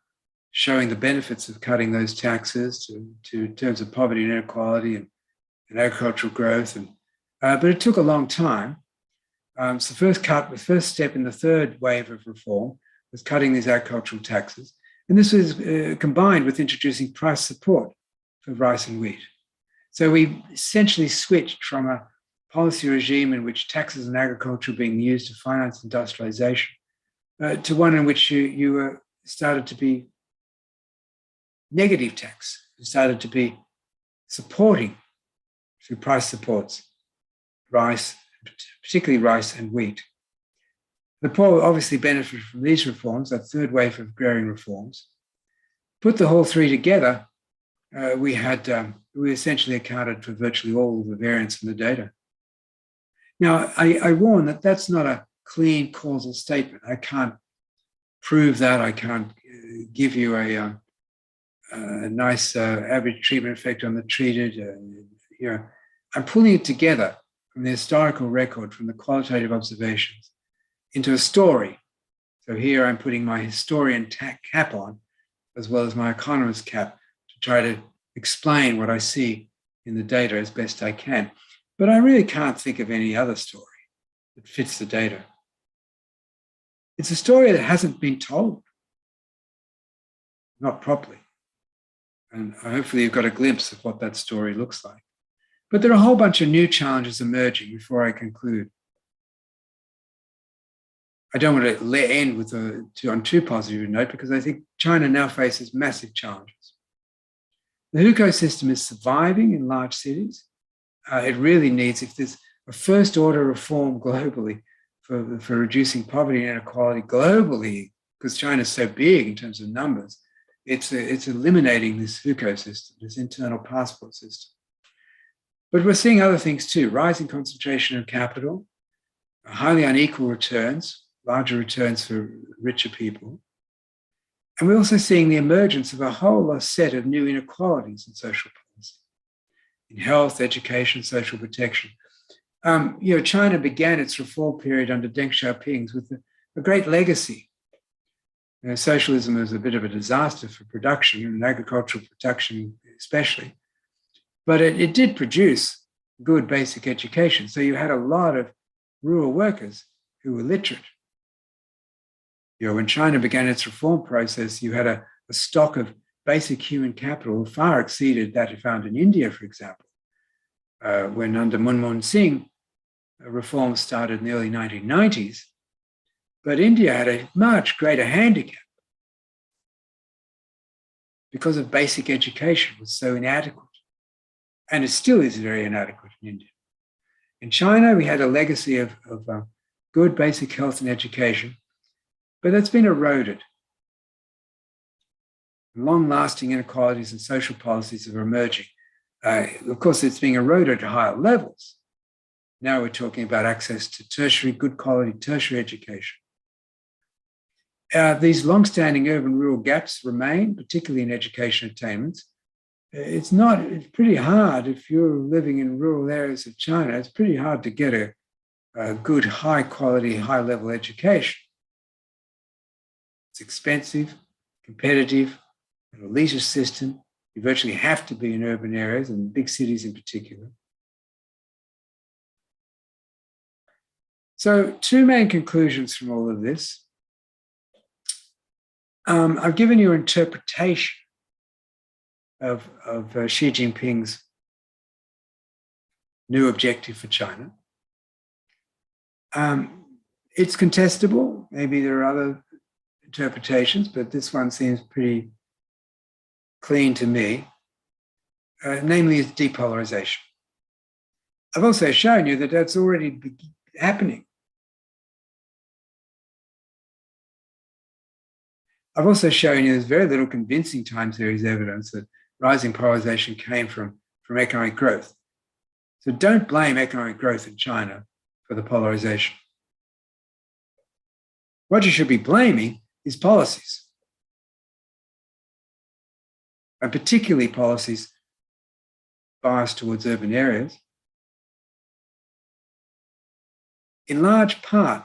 showing the benefits of cutting those taxes to terms of poverty and inequality and agricultural growth. But it took a long time. So the first step in the third wave of reform was cutting these agricultural taxes. And this was combined with introducing price support for rice and wheat. So we essentially switched from a policy regime in which taxes on agriculture were being used to finance industrialization to one in which you started to be negative tax. You started to be supporting through price supports rice, particularly rice and wheat. The poor obviously benefited from these reforms, that third wave of agrarian reforms. Put the whole three together, we essentially accounted for virtually all the variance in the data. Now, I warn that that's not a clean causal statement. I can't prove that. I can't give you a nice average treatment effect on the treated. I'm pulling it together from the historical record, from the qualitative observations, into a story. So here I'm putting my historian cap on, as well as my economist cap, to try to explain what I see in the data as best I can. But I really can't think of any other story that fits the data. It's a story that hasn't been told, not properly. And hopefully you've got a glimpse of what that story looks like. But there are a whole bunch of new challenges emerging before I conclude. I don't want to end with on too positive a note, because I think China now faces massive challenges. The hukou system is surviving in large cities. It really needs, if there's a first order reform globally for reducing poverty and inequality globally, because China's so big in terms of numbers, it's eliminating this hukou system, this internal passport system. But we're seeing other things too: rising concentration of capital, highly unequal returns, larger returns for richer people. And we're also seeing the emergence of a whole set of new inequalities in social policy, in health, education, social protection. China began its reform period under Deng Xiaoping with a great legacy. Socialism was a bit of a disaster for production, and agricultural production especially. But it did produce good basic education. So you had a lot of rural workers who were literate. When China began its reform process, you had a stock of basic human capital far exceeded that you found in India, for example. When under Manmohan Singh, reforms started in the early 1990s, but India had a much greater handicap because of basic education was so inadequate. And it still is very inadequate in India. In China, we had a legacy of good basic health and education, but that's been eroded. Long-lasting inequalities and social policies are emerging. Of course, it's being eroded at higher levels. Now we're talking about access to good quality tertiary education. These long-standing urban-rural gaps remain, particularly in education attainments. It's pretty hard if you're living in rural areas of China, it's pretty hard to get a good, high-quality, high-level education. It's expensive, competitive, an elitist system. You virtually have to be in urban areas and big cities in particular. So, two main conclusions from all of this. I've given you an interpretation of Xi Jinping's new objective for China. It's contestable. Maybe there are other interpretations, but this one seems pretty clean to me, namely its depolarization. I've also shown you that that's already happening. I've also shown you there's very little convincing time series evidence that rising polarization came from economic growth. So don't blame economic growth in China for the polarization. What you should be blaming is policies, and particularly policies bias towards urban areas, in large part,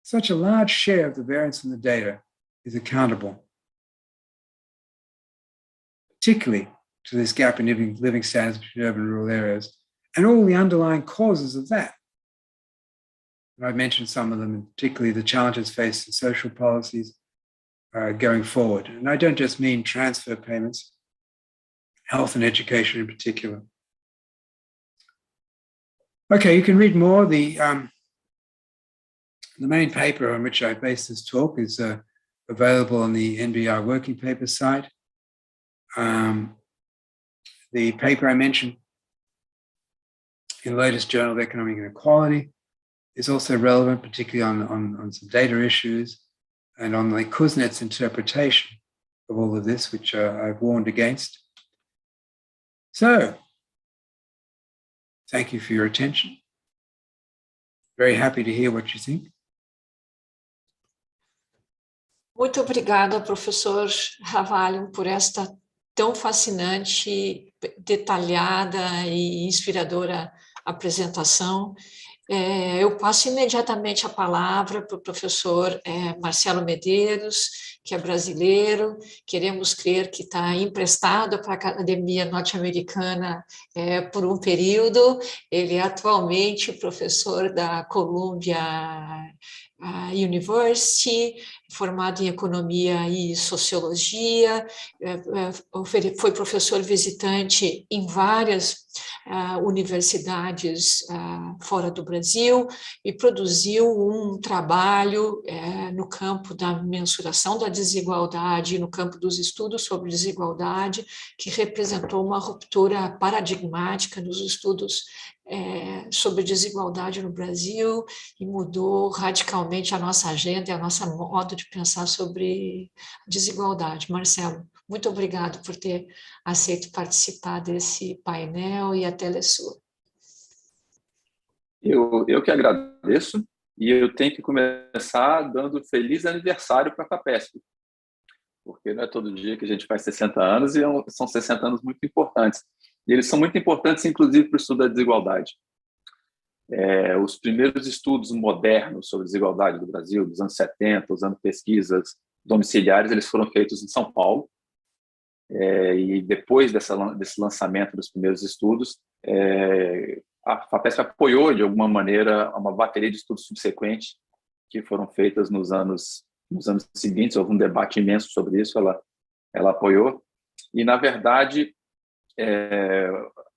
such a large share of the variance in the data is accountable, particularly to this gap in living standards between urban and rural areas, and all the underlying causes of that. And I've mentioned some of them, and particularly the challenges faced in social policies going forward. And I don't just mean transfer payments, health and education in particular. Okay, you can read more. The main paper on which I based this talk is available on the NBR working paper site. The paper I mentioned in the latest Journal of Economic Inequality is also relevant, particularly on some data issues and on the Kuznets interpretation of all of this, which I've warned against. So, thank you for your attention. Very happy to hear what you think. Muito obrigada, professor Ravalion, por esta tão fascinante, detalhada e inspiradora apresentação. Eu passo imediatamente a palavra para o professor Marcelo Medeiros, que é brasileiro, queremos crer que está emprestado para a Academia Norte-Americana por um período. Ele é atualmente professor da Columbia University, formado em Economia e Sociologia, foi professor visitante em várias universidades fora do Brasil e produziu um trabalho no campo da mensuração da desigualdade, no campo dos estudos sobre desigualdade, que representou uma ruptura paradigmática nos estudos sobre desigualdade no Brasil e mudou radicalmente a nossa agenda e a nossa modo de pensar sobre desigualdade. Marcelo, muito obrigado por ter aceito participar desse painel e a telesur. Eu que agradeço e eu tenho que começar dando feliz aniversário para a FAPESP, porque não é todo dia que a gente faz 60 anos e são 60 anos muito importantes. E eles são muito importantes, inclusive, para o estudo da desigualdade. Os primeiros estudos modernos sobre desigualdade do Brasil, dos anos 70, usando pesquisas domiciliares, eles foram feitos em São Paulo. E depois desse lançamento dos primeiros estudos, a FAPESP apoiou, de alguma maneira, uma bateria de estudos subsequentes que foram feitas nos anos seguintes. Houve um debate imenso sobre isso, ela apoiou. E, na verdade,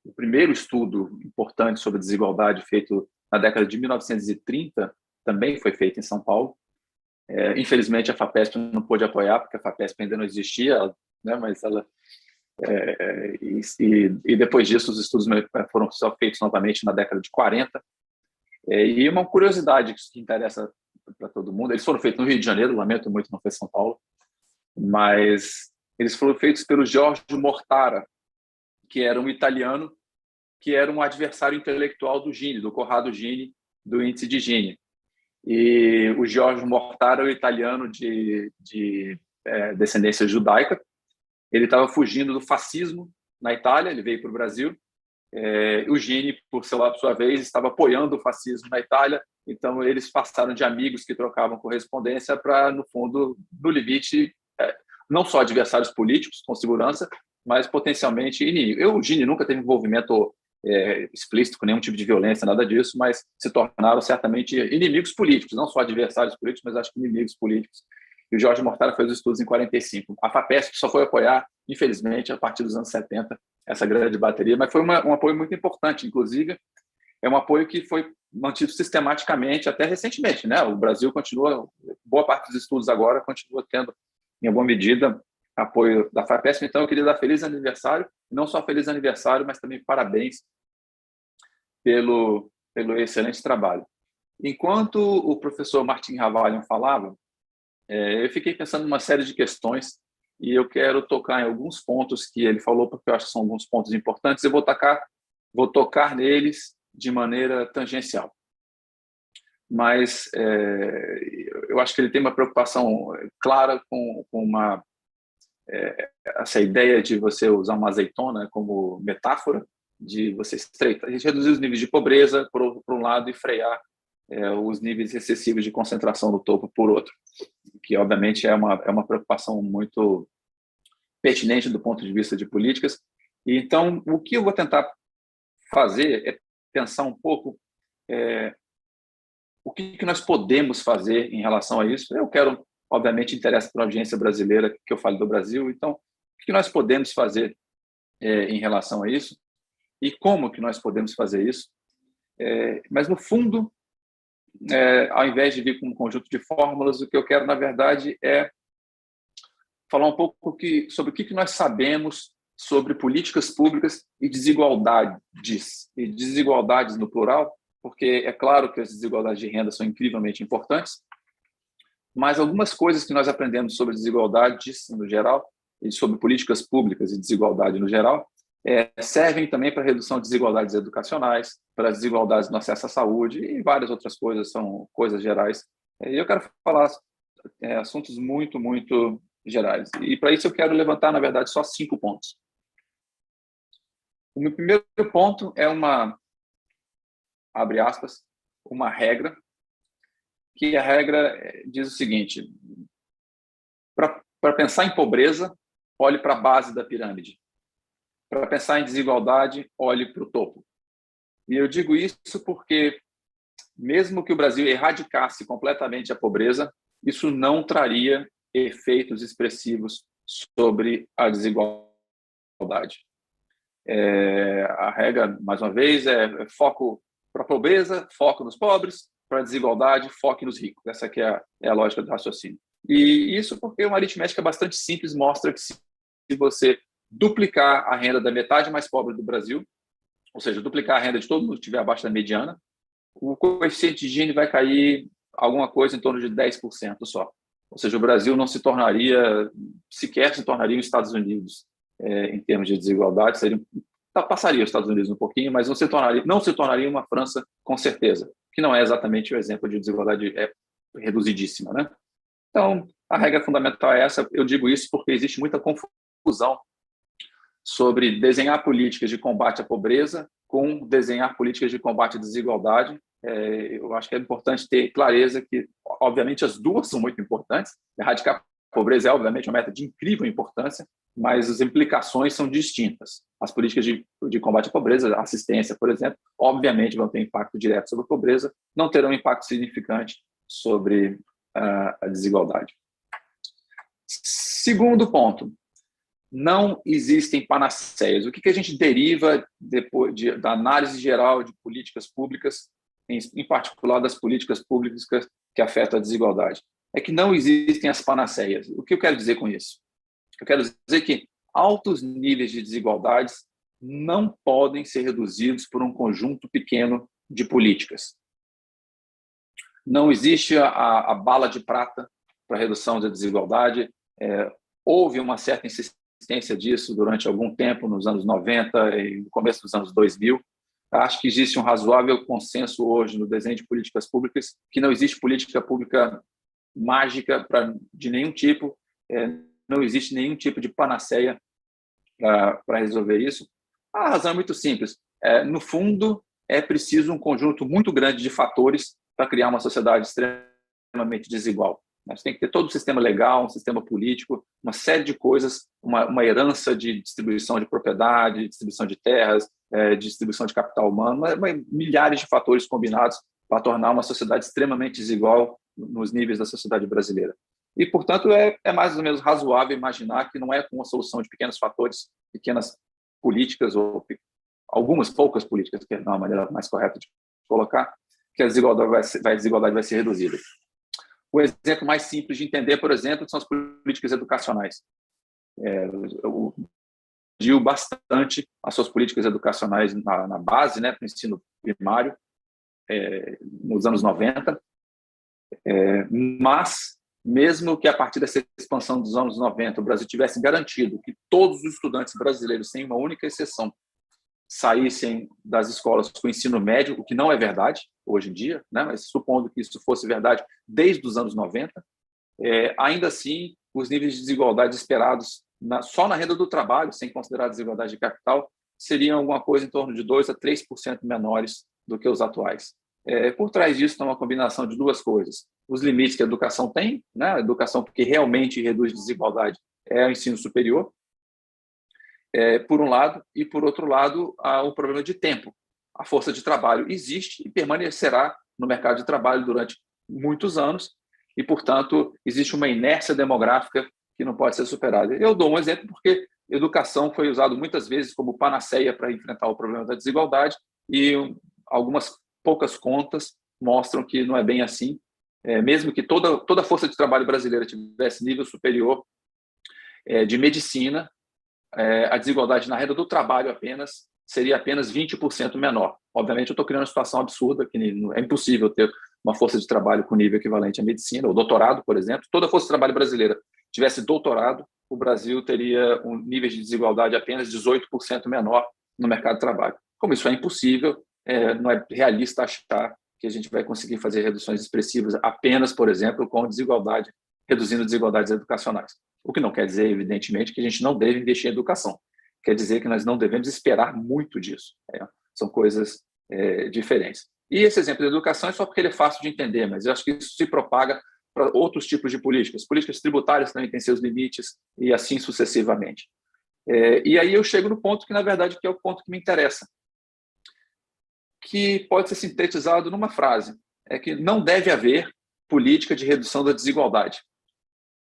o primeiro estudo importante sobre desigualdade feito na década de 1930 também foi feito em São Paulo. Infelizmente, a FAPESP não pôde apoiar, porque a FAPESP ainda não existia, né, mas ela... E depois disso, os estudos foram só feitos novamente na década de 40. E uma curiosidade que interessa para todo mundo, eles foram feitos no Rio de Janeiro, lamento muito, não foi São Paulo, mas eles foram feitos pelo Giorgio Mortara, que era um italiano, que era um adversário intelectual do Gini, do Corrado Gini, do índice de Gini. E o Giorgio Mortara é um italiano de descendência judaica. Ele estava fugindo do fascismo na Itália, ele veio para o Brasil. O Gini, por sua vez, estava apoiando o fascismo na Itália, então eles passaram de amigos que trocavam correspondência para, no fundo, no limite, não só adversários políticos, com segurança, mas potencialmente inimigos. O Gini nunca teve envolvimento explícito com nenhum tipo de violência, nada disso, mas se tornaram certamente inimigos políticos, não só adversários políticos, mas acho que inimigos políticos. E o Jorge Mortara fez os estudos em 45. A FAPESP só foi apoiar, infelizmente, a partir dos anos 70, essa grande bateria, mas foi um apoio muito importante, inclusive, é um apoio que foi mantido sistematicamente até recentemente, né? O Brasil continua, boa parte dos estudos agora continua tendo, em alguma medida, apoio da FAPESP. Então eu queria dar feliz aniversário, não só feliz aniversário, mas também parabéns pelo excelente trabalho. Enquanto o professor Martin Ravalion falava, eu fiquei pensando em uma série de questões e eu quero tocar em alguns pontos que ele falou, porque eu acho que são alguns pontos importantes. Eu vou tocar neles de maneira tangencial. Mas eu acho que ele tem uma preocupação clara com uma essa ideia de você usar uma azeitona como metáfora, de você estreitar, a gente reduzir os níveis de pobreza por um lado e frear os níveis excessivos de concentração no topo por outro, que obviamente é uma preocupação muito pertinente do ponto de vista de políticas. E então, o que eu vou tentar fazer é pensar um pouco o que nós podemos fazer em relação a isso. Eu quero, obviamente, interessa para a audiência brasileira que eu fale do Brasil, então, o que nós podemos fazer em relação a isso e como que nós podemos fazer isso. Mas, no fundo, ao invés de vir com um conjunto de fórmulas, o que eu quero, na verdade, é falar um pouco sobre o que nós sabemos sobre políticas públicas e desigualdades no plural, porque é claro que as desigualdades de renda são incrivelmente importantes, mas algumas coisas que nós aprendemos sobre desigualdades no geral e sobre políticas públicas e desigualdade no geral servem também para a redução de desigualdades educacionais, para as desigualdades no acesso à saúde e várias outras coisas, são coisas gerais. E eu quero falar assuntos muito, muito gerais. E para isso eu quero levantar, na verdade, só 5 pontos. O meu primeiro ponto é abre aspas, uma regra, que a regra diz o seguinte: para pensar em pobreza, olhe para a base da pirâmide. Para pensar em desigualdade, olhe para o topo. E eu digo isso porque, mesmo que o Brasil erradicasse completamente a pobreza, isso não traria efeitos expressivos sobre a desigualdade. A regra, mais uma vez, é foco para a pobreza, foco nos pobres, para a desigualdade, foco nos ricos. Essa aqui é a lógica do raciocínio. E isso porque uma aritmética bastante simples mostra que se você duplicar a renda da metade mais pobre do Brasil, ou seja, duplicar a renda de todo mundo que estiver abaixo da mediana, o coeficiente de Gini vai cair alguma coisa em torno de 10% só. Ou seja, o Brasil não sequer se tornaria os Estados Unidos em termos de desigualdade, passaria os Estados Unidos um pouquinho, mas não se tornaria uma França com certeza, que não é exatamente o exemplo de desigualdade reduzidíssima, né? Então, a regra fundamental é essa. Eu digo isso porque existe muita confusão sobre desenhar políticas de combate à pobreza com desenhar políticas de combate à desigualdade. Eu acho que é importante ter clareza que, obviamente, as duas são muito importantes. Erradicar a pobreza é, obviamente, uma meta de incrível importância, mas as implicações são distintas. As políticas de combate à pobreza, assistência, por exemplo, obviamente vão ter impacto direto sobre a pobreza, não terão impacto significante sobre a desigualdade. Segundo ponto, não existem panaceias. O que a gente deriva depois da análise geral de políticas públicas, em particular das políticas públicas que afetam a desigualdade? É que não existem as panaceias. O que eu quero dizer com isso? Eu quero dizer que altos níveis de desigualdades não podem ser reduzidos por um conjunto pequeno de políticas. Não existe a bala de prata para a redução da desigualdade. Houve uma certa insistência disso durante algum tempo, nos anos 90 e no começo dos anos 2000. Acho que existe um razoável consenso hoje no desenho de políticas públicas que não existe política pública mágica de nenhum tipo, não existe nenhum tipo de panaceia para resolver isso. A razão é muito simples. No fundo, é preciso um conjunto muito grande de fatores para criar uma sociedade extremamente desigual. Você tem que ter todo um sistema legal, um sistema político, uma série de coisas, uma herança de distribuição de propriedade, distribuição de terras, distribuição de capital humano, milhares de fatores combinados para tornar uma sociedade extremamente desigual nos níveis da sociedade brasileira. E, portanto, é mais ou menos razoável imaginar que não é com a solução de pequenos fatores, pequenas políticas ou algumas poucas políticas, que é uma maneira mais correta de colocar, que a desigualdade vai ser reduzida. O exemplo mais simples de entender, por exemplo, são as políticas educacionais. Reduziu bastante as suas políticas educacionais na base, né, para o ensino primário, nos anos 90, mas, mesmo que a partir dessa expansão dos anos 90 o Brasil tivesse garantido que todos os estudantes brasileiros, sem uma única exceção, saíssem das escolas com ensino médio, o que não é verdade hoje em dia, né? Mas supondo que isso fosse verdade desde os anos 90, ainda assim, os níveis de desigualdade esperados só na renda do trabalho, sem considerar a desigualdade de capital, seriam alguma coisa em torno de 2% a 3% menores do que os atuais. Por trás disso está uma combinação de duas coisas. Os limites que a educação tem, né? A educação que realmente reduz desigualdade é o ensino superior, por um lado, e por outro lado, há um problema de tempo. A força de trabalho existe e permanecerá no mercado de trabalho durante muitos anos e, portanto, existe uma inércia demográfica que não pode ser superada. Eu dou um exemplo porque educação foi usado muitas vezes como panaceia para enfrentar o problema da desigualdade e algumas poucas contas mostram que não é bem assim. Mesmo que toda a força de trabalho brasileira tivesse nível superior de medicina, a desigualdade na renda do trabalho seria apenas 20% menor. Obviamente, eu estou criando uma situação absurda, que é impossível ter uma força de trabalho com nível equivalente à medicina, ou doutorado, por exemplo. Toda a força de trabalho brasileira tivesse doutorado, o Brasil teria um nível de desigualdade apenas 18% menor no mercado de trabalho. Como isso é impossível, não é realista achar que a gente vai conseguir fazer reduções expressivas apenas, por exemplo, com desigualdade, reduzindo desigualdades educacionais. O que não quer dizer, evidentemente, que a gente não deve investir em educação. Quer dizer que nós não devemos esperar muito disso. São coisas diferentes. E esse exemplo da educação é só porque ele é fácil de entender, mas eu acho que isso se propaga para outros tipos de políticas. Políticas tributárias também têm seus limites e assim sucessivamente. E aí eu chego no ponto que, na verdade, que é o ponto que me interessa, que pode ser sintetizado numa frase, que não deve haver política de redução da desigualdade.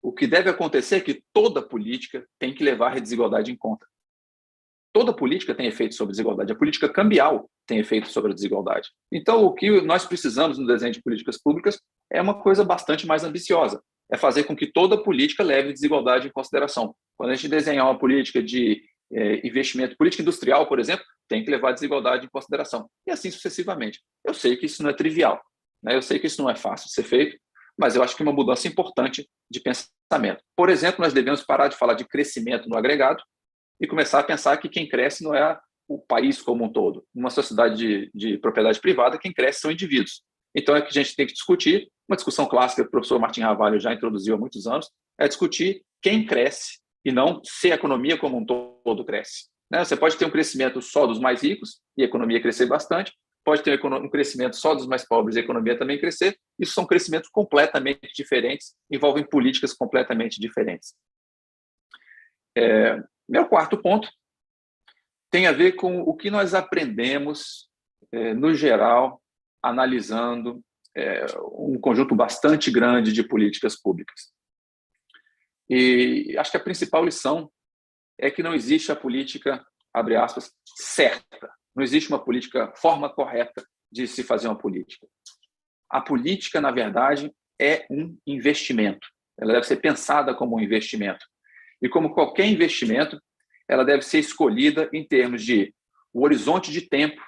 O que deve acontecer é que toda política tem que levar a desigualdade em conta. Toda política tem efeito sobre a desigualdade. A política cambial tem efeito sobre a desigualdade. Então, o que nós precisamos no desenho de políticas públicas é uma coisa bastante mais ambiciosa. É fazer com que toda política leve a desigualdade em consideração. Quando a gente desenhar uma política de investimento, política industrial, por exemplo, tem que levar a desigualdade em consideração. E assim sucessivamente. Eu sei que isso não é trivial, né? Eu sei que isso não é fácil de ser feito, mas eu acho que é uma mudança importante de pensamento. Por exemplo, nós devemos parar de falar de crescimento no agregado e começar a pensar que quem cresce não é o país como um todo. Numa sociedade de propriedade privada, quem cresce são indivíduos. Então, é que a gente tem que discutir, uma discussão clássica que o professor Martin Ravalho já introduziu há muitos anos, é discutir quem cresce e não se a economia como um todo cresce. Você pode ter um crescimento só dos mais ricos e a economia crescer bastante, pode ter um crescimento só dos mais pobres e a economia também crescer. Isso são crescimentos completamente diferentes, envolvem políticas completamente diferentes. Meu quarto ponto tem a ver com o que nós aprendemos, no geral, analisando um conjunto bastante grande de políticas públicas. E acho que a principal lição é que não existe a política, abre aspas, certa. Não existe uma forma correta de se fazer uma política. A política, na verdade, é um investimento. Ela deve ser pensada como um investimento. E como qualquer investimento, ela deve ser escolhida em termos de o horizonte de tempo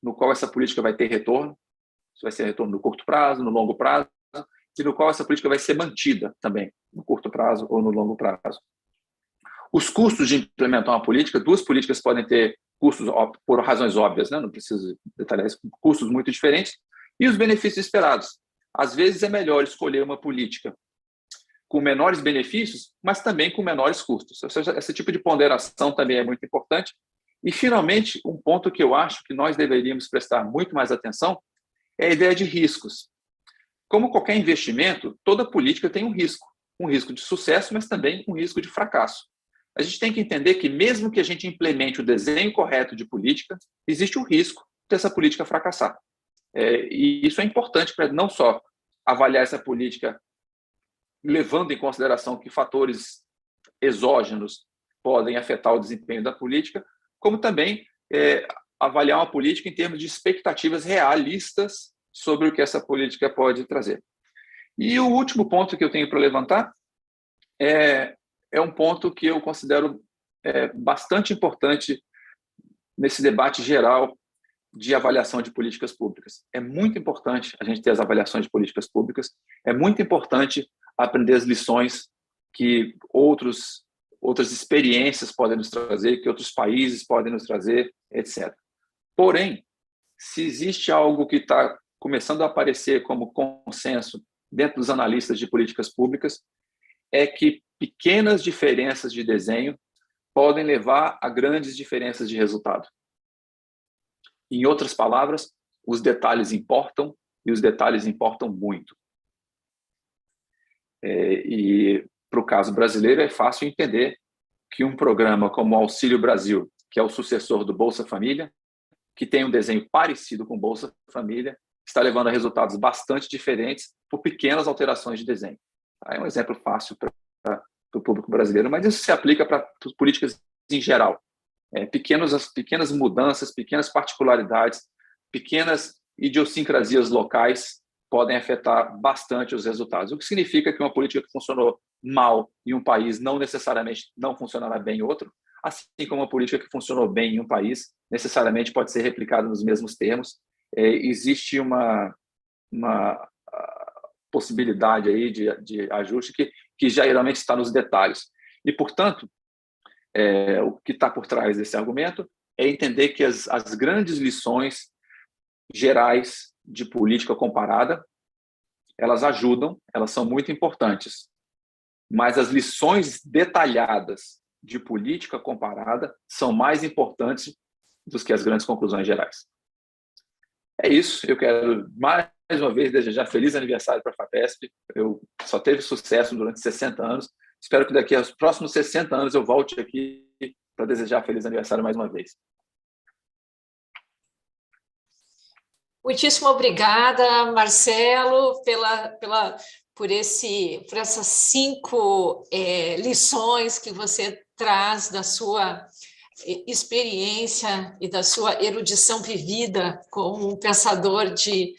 no qual essa política vai ter retorno, se vai ser retorno no curto prazo, no longo prazo, e no qual essa política vai ser mantida também, no curto prazo ou no longo prazo. Os custos de implementar uma política, duas políticas podem ter custos por razões óbvias, né? Não preciso detalhar isso, custos muito diferentes, e os benefícios esperados. Às vezes é melhor escolher uma política com menores benefícios, mas também com menores custos. Ou seja, esse tipo de ponderação também é muito importante. E, finalmente, um ponto que eu acho que nós deveríamos prestar muito mais atenção é a ideia de riscos. Como qualquer investimento, toda política tem um risco de sucesso, mas também um risco de fracasso. A gente tem que entender que, mesmo que a gente implemente o desenho correto de política, existe o risco dessa política fracassar. E isso é importante para não só avaliar essa política levando em consideração que fatores exógenos podem afetar o desempenho da política, como também avaliar uma política em termos de expectativas realistas sobre o que essa política pode trazer. E o último ponto que eu tenho para levantar é um ponto que eu considero bastante importante nesse debate geral de avaliação de políticas públicas. É muito importante a gente ter as avaliações de políticas públicas, é muito importante aprender as lições que outras experiências podem nos trazer, que outros países podem nos trazer, etc. Porém, se existe algo que está começando a aparecer como consenso dentro dos analistas de políticas públicas, é que pequenas diferenças de desenho podem levar a grandes diferenças de resultado. Em outras palavras, os detalhes importam, e os detalhes importam muito. E para o caso brasileiro é fácil entender que um programa como o Auxílio Brasil, que é o sucessor do Bolsa Família, que tem um desenho parecido com o Bolsa Família, está levando a resultados bastante diferentes por pequenas alterações de desenho. É um exemplo fácil para o público brasileiro, mas isso se aplica para políticas em geral. Pequenas mudanças, pequenas particularidades, pequenas idiosincrasias locais podem afetar bastante os resultados, o que significa que uma política que funcionou mal em um país não necessariamente não funcionará bem em outro, assim como uma política que funcionou bem em um país necessariamente pode ser replicada nos mesmos termos. Existe uma possibilidade aí de ajuste que geralmente está nos detalhes. E, portanto, o que está por trás desse argumento é entender que as grandes lições gerais de política comparada, elas ajudam, elas são muito importantes, mas as lições detalhadas de política comparada são mais importantes do que as grandes conclusões gerais. É isso, eu quero mais uma vez desejar feliz aniversário para a FAPESP. Eu só teve sucesso durante 60 anos, espero que daqui aos próximos 60 anos eu volte aqui para desejar feliz aniversário mais uma vez. Muitíssimo obrigada, Marcelo, por essas 5 lições que você traz da sua experiência e da sua erudição vivida como um pensador de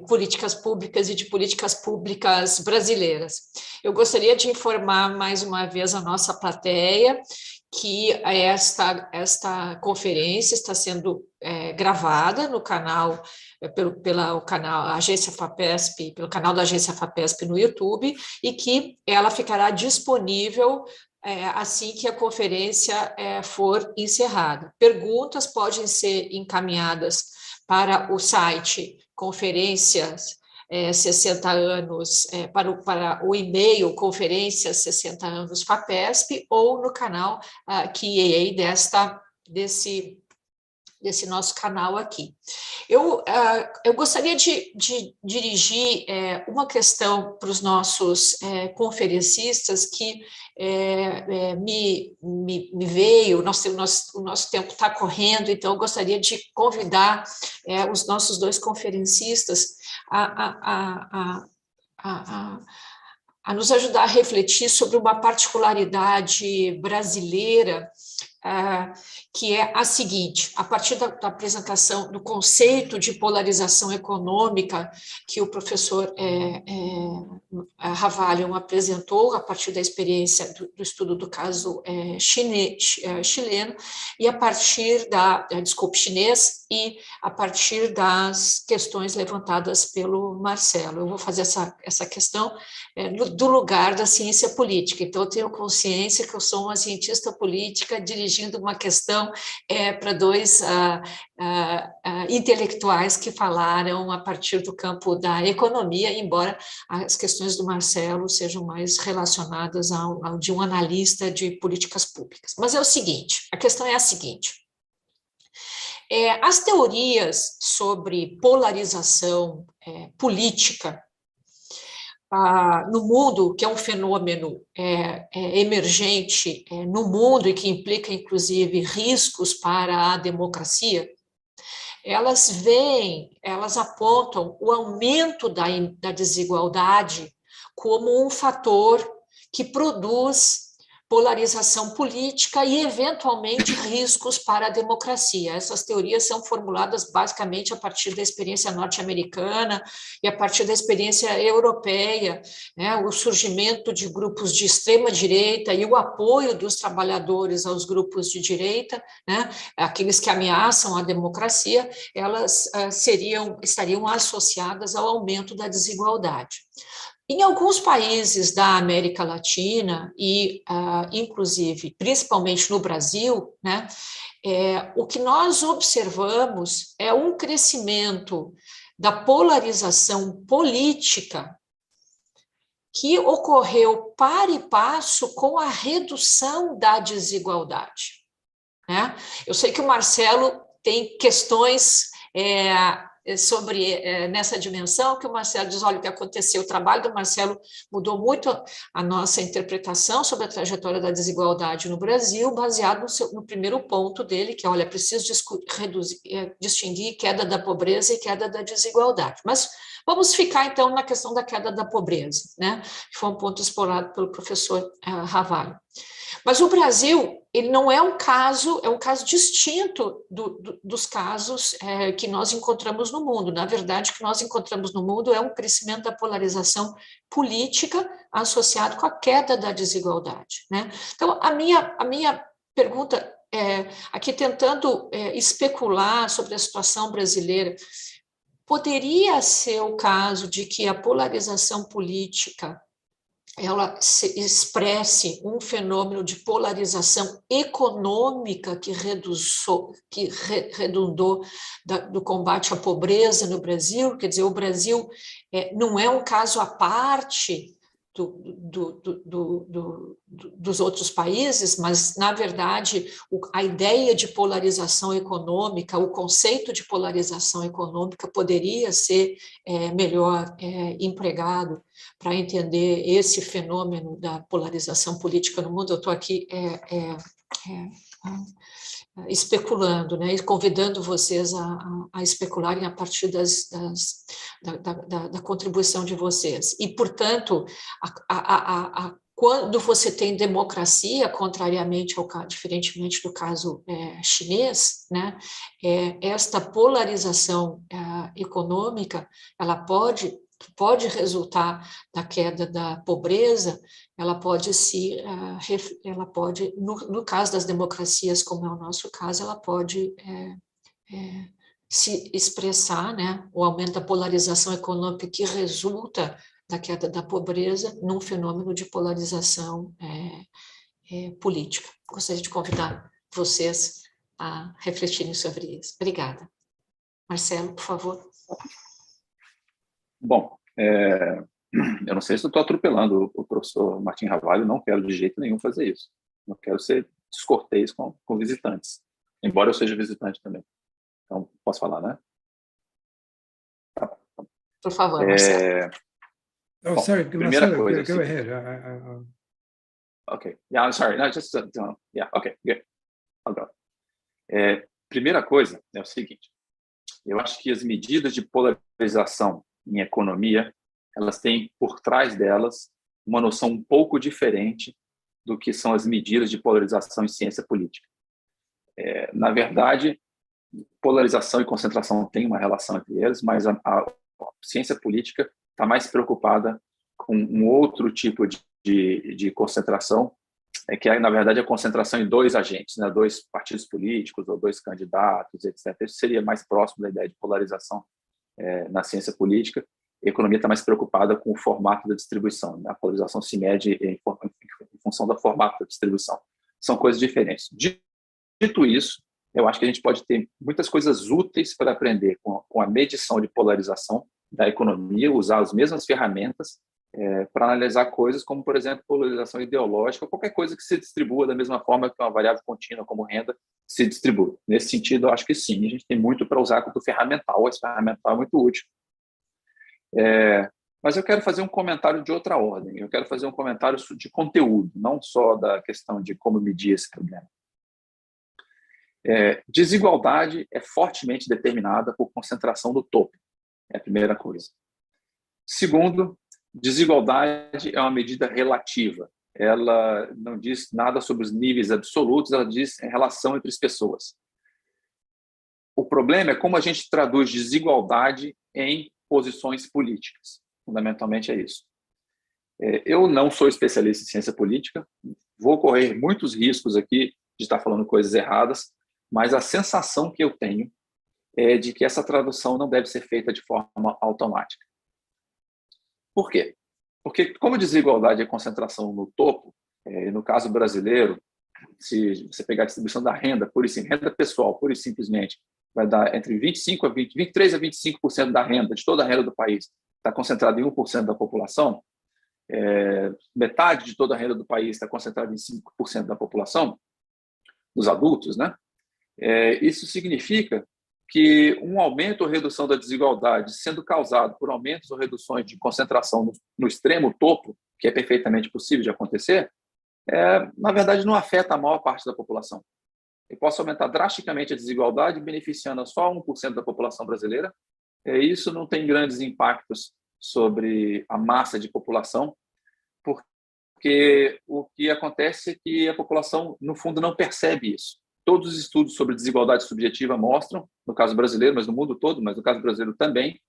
políticas públicas e de políticas públicas brasileiras. Eu gostaria de informar mais uma vez a nossa plateia que esta conferência está sendo gravada no canal, pelo canal Agência FAPESP, pelo canal da Agência FAPESP no YouTube, e que ela ficará disponível assim que a conferência for encerrada. Perguntas podem ser encaminhadas para o site Conferências 60 anos, para o e-mail Conferências 60 anos FAPESP, ou no canal QA desse nosso canal aqui. Eu gostaria de dirigir uma questão para os nossos conferencistas que me veio, o nosso tempo está correndo, então eu gostaria de convidar os nossos 2 conferencistas a nos ajudar a refletir sobre uma particularidade brasileira, que é a seguinte: a partir da apresentação do conceito de polarização econômica que o professor Ravalion apresentou, a partir da experiência do estudo do caso chileno, e a partir chinês, e a partir das questões levantadas pelo Marcelo. Eu vou fazer essa questão do lugar da ciência política, então eu tenho consciência que eu sou uma cientista política dirigindo uma questão para 2 intelectuais que falaram a partir do campo da economia, embora as questões do Marcelo sejam mais relacionadas ao de um analista de políticas públicas. Mas é o seguinte, a questão é a seguinte: as teorias sobre polarização política no mundo, que é um fenômeno emergente no mundo e que implica, inclusive, riscos para a democracia, elas apontam o aumento da desigualdade como um fator que produz polarização política e, eventualmente, riscos para a democracia. Essas teorias são formuladas basicamente a partir da experiência norte-americana e a partir da experiência europeia, né? O surgimento de grupos de extrema-direita e o apoio dos trabalhadores aos grupos de direita, né? Aqueles que ameaçam a democracia, elas estariam associadas ao aumento da desigualdade. Em alguns países da América Latina e, inclusive, principalmente no Brasil, né, o que nós observamos é um crescimento da polarização política que ocorreu par e passo com a redução da desigualdade, né? Eu sei que o Marcelo tem questões sobre nessa dimensão, que o Marcelo diz, olha, o que aconteceu, o trabalho do Marcelo mudou muito a nossa interpretação sobre a trajetória da desigualdade no Brasil, baseado no primeiro ponto dele, que é, olha, preciso distinguir queda da pobreza e queda da desigualdade. Mas vamos ficar, então, na questão da queda da pobreza, né? Que foi um ponto explorado pelo professor Ravalho. Mas o Brasil, ele não é um caso distinto dos casos que nós encontramos no mundo. Na verdade, o que nós encontramos no mundo é um crescimento da polarização política associado com a queda da desigualdade, né? Então, a minha pergunta é, aqui tentando especular sobre a situação brasileira, poderia ser o caso de que a polarização política ela se expresse um fenômeno de polarização econômica que redundou do combate à pobreza no Brasil? Quer dizer, o Brasil não é um caso à parte dos outros países, mas, na verdade, a ideia de polarização econômica, o conceito de polarização econômica poderia ser melhor empregado para entender esse fenômeno da polarização política no mundo. Eu estou aqui especulando, né, e convidando vocês a especularem a partir da contribuição de vocês. E, portanto, quando você tem democracia, diferentemente do caso chinês, né, esta polarização econômica, ela pode resultar da queda da pobreza, ela pode no caso das democracias, como é o nosso caso, ela pode se expressar, né, o aumento da polarização econômica que resulta da queda da pobreza num fenômeno de polarização política. Gostaria de convidar vocês a refletirem sobre isso. Obrigada. Marcelo, por favor. Bom, eu não sei se eu estou atropelando o professor Martim Ravalho, não quero de jeito nenhum fazer isso. Não quero ser descortês com visitantes, embora eu seja visitante também. Então, posso falar, né? Por favor, Marcelo. Bom, sorry, primeira Marcelo, coisa, go ahead. Okay. Yeah, I'm sorry. No, just yeah. Okay, good. I'll go. Primeira coisa é o seguinte. Eu acho que as medidas de polarização em economia, elas têm por trás delas uma noção um pouco diferente do que são as medidas de polarização em ciência política. Na verdade, polarização e concentração têm uma relação entre eles, mas a ciência política está mais preocupada com um outro tipo de concentração, que é, na verdade, a concentração em dois agentes, né? Dois partidos políticos ou dois candidatos, etc. Isso seria mais próximo da ideia de polarização na ciência política. A economia está mais preocupada com o formato da distribuição. A polarização se mede em função do formato da distribuição. São coisas diferentes. Dito isso, eu acho que a gente pode ter muitas coisas úteis para aprender com a medição de polarização da economia, usar as mesmas ferramentas para analisar coisas como, por exemplo, polarização ideológica, ou qualquer coisa que se distribua da mesma forma que uma variável contínua como renda se distribui. Nesse sentido, eu acho que sim, a gente tem muito para usar como ferramental, esse ferramental é muito útil. Mas eu quero fazer um comentário de outra ordem, eu quero fazer um comentário de conteúdo, não só da questão de como medir esse problema. Desigualdade é fortemente determinada por concentração no topo, é a primeira coisa. Segundo, desigualdade é uma medida relativa, ela não diz nada sobre os níveis absolutos, ela diz em relação entre as pessoas. O problema é como a gente traduz desigualdade em posições políticas, fundamentalmente é isso. Eu não sou especialista em ciência política, vou correr muitos riscos aqui de estar falando coisas erradas, mas a sensação que eu tenho é de que essa tradução não deve ser feita de forma automática. Por quê? Porque, como desigualdade é concentração no topo, no caso brasileiro, se você pegar a distribuição da renda, renda pessoal, pura e simplesmente, vai dar entre 23% a 25% da renda, de toda a renda do país, está concentrada em 1% da população, metade de toda a renda do país está concentrada em 5% da população, dos adultos, né? Isso significa que um aumento ou redução da desigualdade sendo causado por aumentos ou reduções de concentração no extremo topo, que é perfeitamente possível de acontecer, na verdade não afeta a maior parte da população. Eu posso aumentar drasticamente a desigualdade, beneficiando só 1% da população brasileira. Isso não tem grandes impactos sobre a massa de população, porque o que acontece é que a população, no fundo, não percebe isso. Todos os estudos sobre desigualdade subjetiva mostram, no caso brasileiro, mas no mundo todo, mas no caso brasileiro também,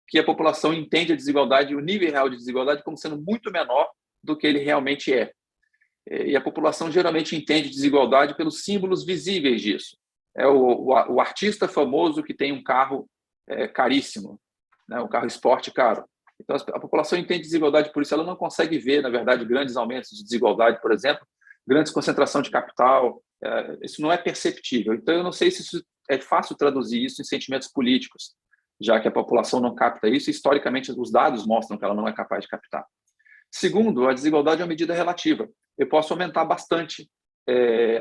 que a população entende a desigualdade, o nível real de desigualdade, como sendo muito menor do que ele realmente é. E a população geralmente entende desigualdade pelos símbolos visíveis disso. É o artista famoso que tem um carro caríssimo, né, um carro esporte caro. Então, a população entende desigualdade por isso. Ela não consegue ver, na verdade, grandes aumentos de desigualdade, por exemplo, grandes concentração de capital. Isso não é perceptível. Então, eu não sei se isso é fácil traduzir isso em sentimentos políticos, já que a população não capta isso. Historicamente, os dados mostram que ela não é capaz de captar. Segundo, a desigualdade é uma medida relativa. Eu posso aumentar bastante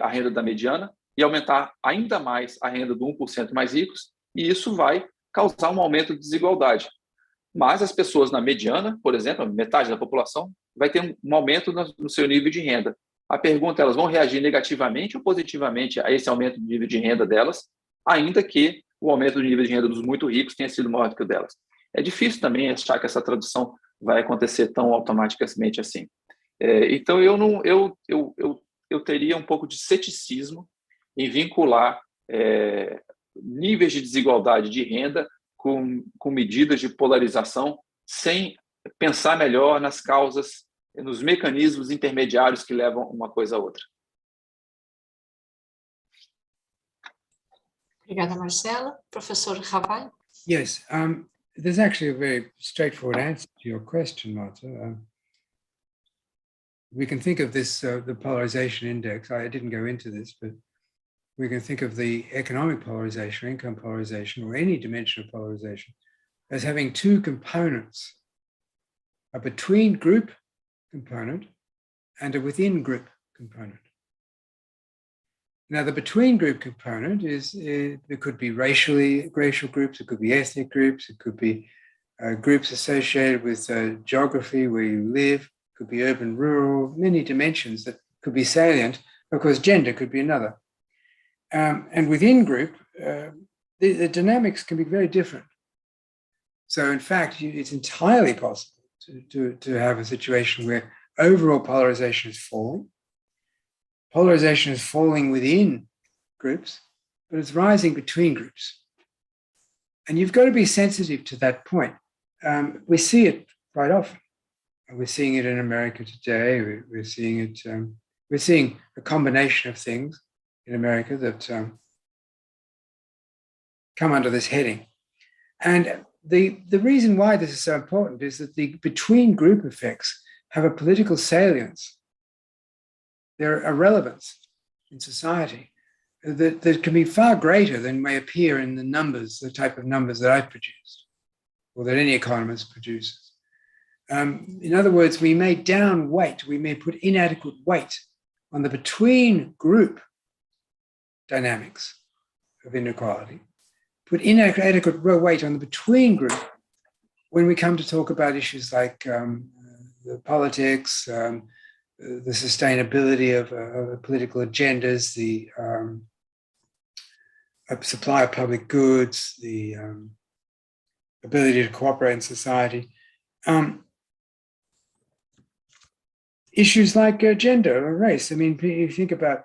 a renda da mediana e aumentar ainda mais a renda do 1% mais ricos, e isso vai causar um aumento de desigualdade. Mas as pessoas na mediana, por exemplo, metade da população, vai ter um aumento no seu nível de renda. A pergunta é, elas vão reagir negativamente ou positivamente a esse aumento do nível de renda delas, ainda que o aumento do nível de renda dos muito ricos tenha sido maior do que o delas. É difícil também achar que essa tradução vai acontecer tão automaticamente assim. Então, eu teria um pouco de ceticismo em vincular níveis de desigualdade de renda com medidas de polarização, sem pensar melhor nas causas, nos mecanismos intermediários que levam uma coisa a outra. Obrigada, Marcela. Professor Raval? Yes, there's actually a very straightforward answer to your question, Marta. We can think of this, the polarization index. I didn't go into this, but we can think of the economic polarization, income polarization, or any dimension of polarization as having two components, a between group component and a within group component. Now, the between group component is, it could be racial groups, it could be ethnic groups, it could be groups associated with geography, where you live, it could be urban, rural, many dimensions that could be salient. Of course, gender could be another. And within group, the dynamics can be very different. So in fact, it's entirely possible to have a situation where overall polarization is falling. Polarization is falling within groups, but it's rising between groups. And you've got to be sensitive to that point. We see it quite often. We're seeing it in America today. We're seeing it. We're seeing a combination of things in America that come under this heading. And the reason why this is so important is that the between group effects have a political salience. They're a relevance in society that can be far greater than may appear in the numbers, the type of numbers that I've produced, or that any economist produces. In other words, we may downweight, we may put inadequate weight on the between group dynamics of inequality, put inadequate weight on the between group when we come to talk about issues like the politics, the sustainability of political agendas, the supply of public goods, the ability to cooperate in society. Issues like gender or race. I mean, if you think about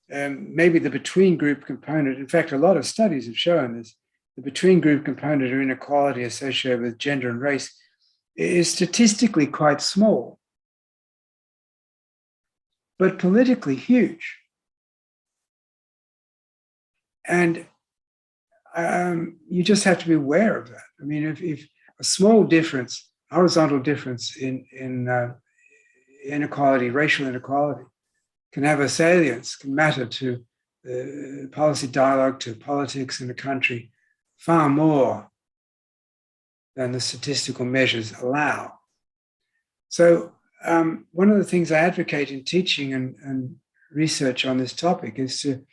maybe the between group component, in fact, a lot of studies have shown this, the between group component of inequality associated with gender and race is statistically quite small, but politically huge. And you just have to be aware of that. I mean, if a small difference, horizontal difference in inequality, racial inequality, can have a salience, can matter to policy dialogue, to politics in the country, far more than the statistical measures allow. So one of the things I advocate in teaching and research on this topic is to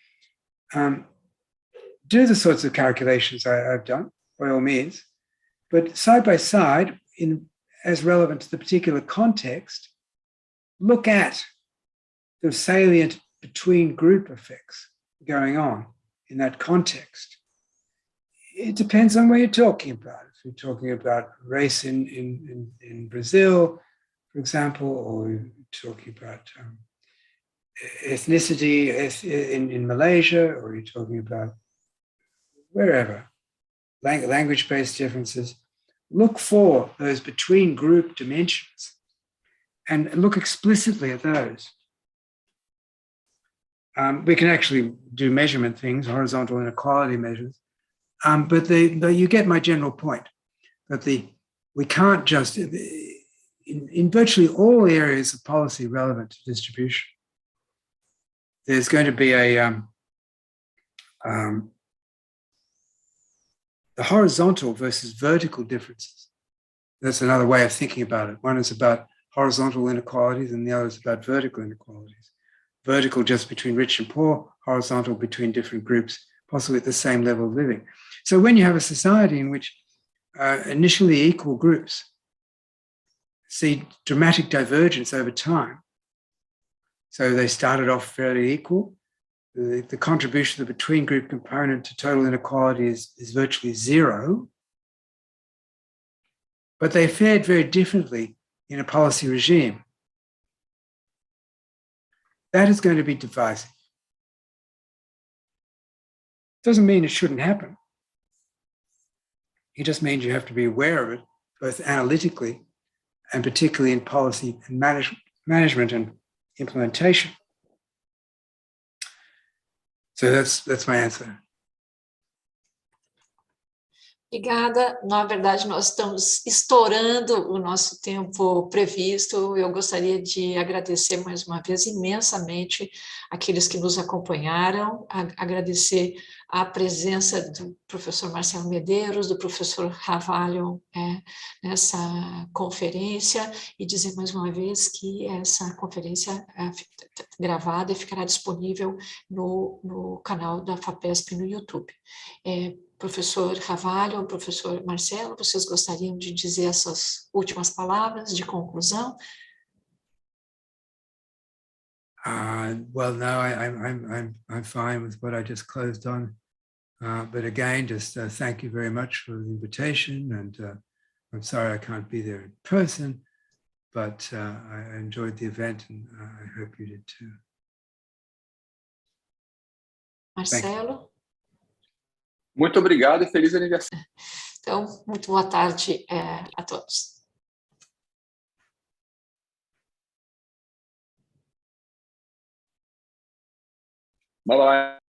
do the sorts of calculations I've done, by all means, but side by side, as relevant to the particular context, look at the salient between group effects going on in that context. It depends on what you're talking about. If you're talking about race in Brazil, for example, or you're talking about ethnicity in Malaysia, or you're talking about wherever, language-based differences, look for those between group dimensions and look explicitly at those. We can actually do measurement things, horizontal inequality measures, but you get my general point, that we can't just, in virtually all areas of policy relevant to distribution, there's going to be the horizontal versus vertical differences. That's another way of thinking about it. One is about horizontal inequalities and the other is about vertical inequalities. Vertical just between rich and poor, horizontal between different groups, possibly at the same level of living. So when you have a society in which initially equal groups see dramatic divergence over time, so they started off fairly equal, the contribution of the between group component to total inequality is virtually zero, but they fared very differently in a policy regime. That is going to be divisive. Doesn't mean it shouldn't happen. It just means you have to be aware of it, both analytically and particularly in policy and management and implementation. So that's my answer. Obrigada. Na verdade, nós estamos estourando o nosso tempo previsto. Eu gostaria de agradecer mais uma vez imensamente aqueles que nos acompanharam, agradecer a presença do professor Marcelo Medeiros, do professor Ravalho nessa conferência e dizer mais uma vez que essa conferência é gravada e ficará disponível no canal da FAPESP no YouTube. Professor Ravalho, professor Marcelo, vocês gostariam de dizer as suas últimas palavras de conclusão? Well, no, I'm fine with what I just closed on. But again, just thank you very much for the invitation, and I'm sorry I can't be there in person, but I enjoyed the event, and I hope you did too. Marcelo? Muito obrigado e feliz aniversário. Então, muito boa tarde a todos. Bye bye.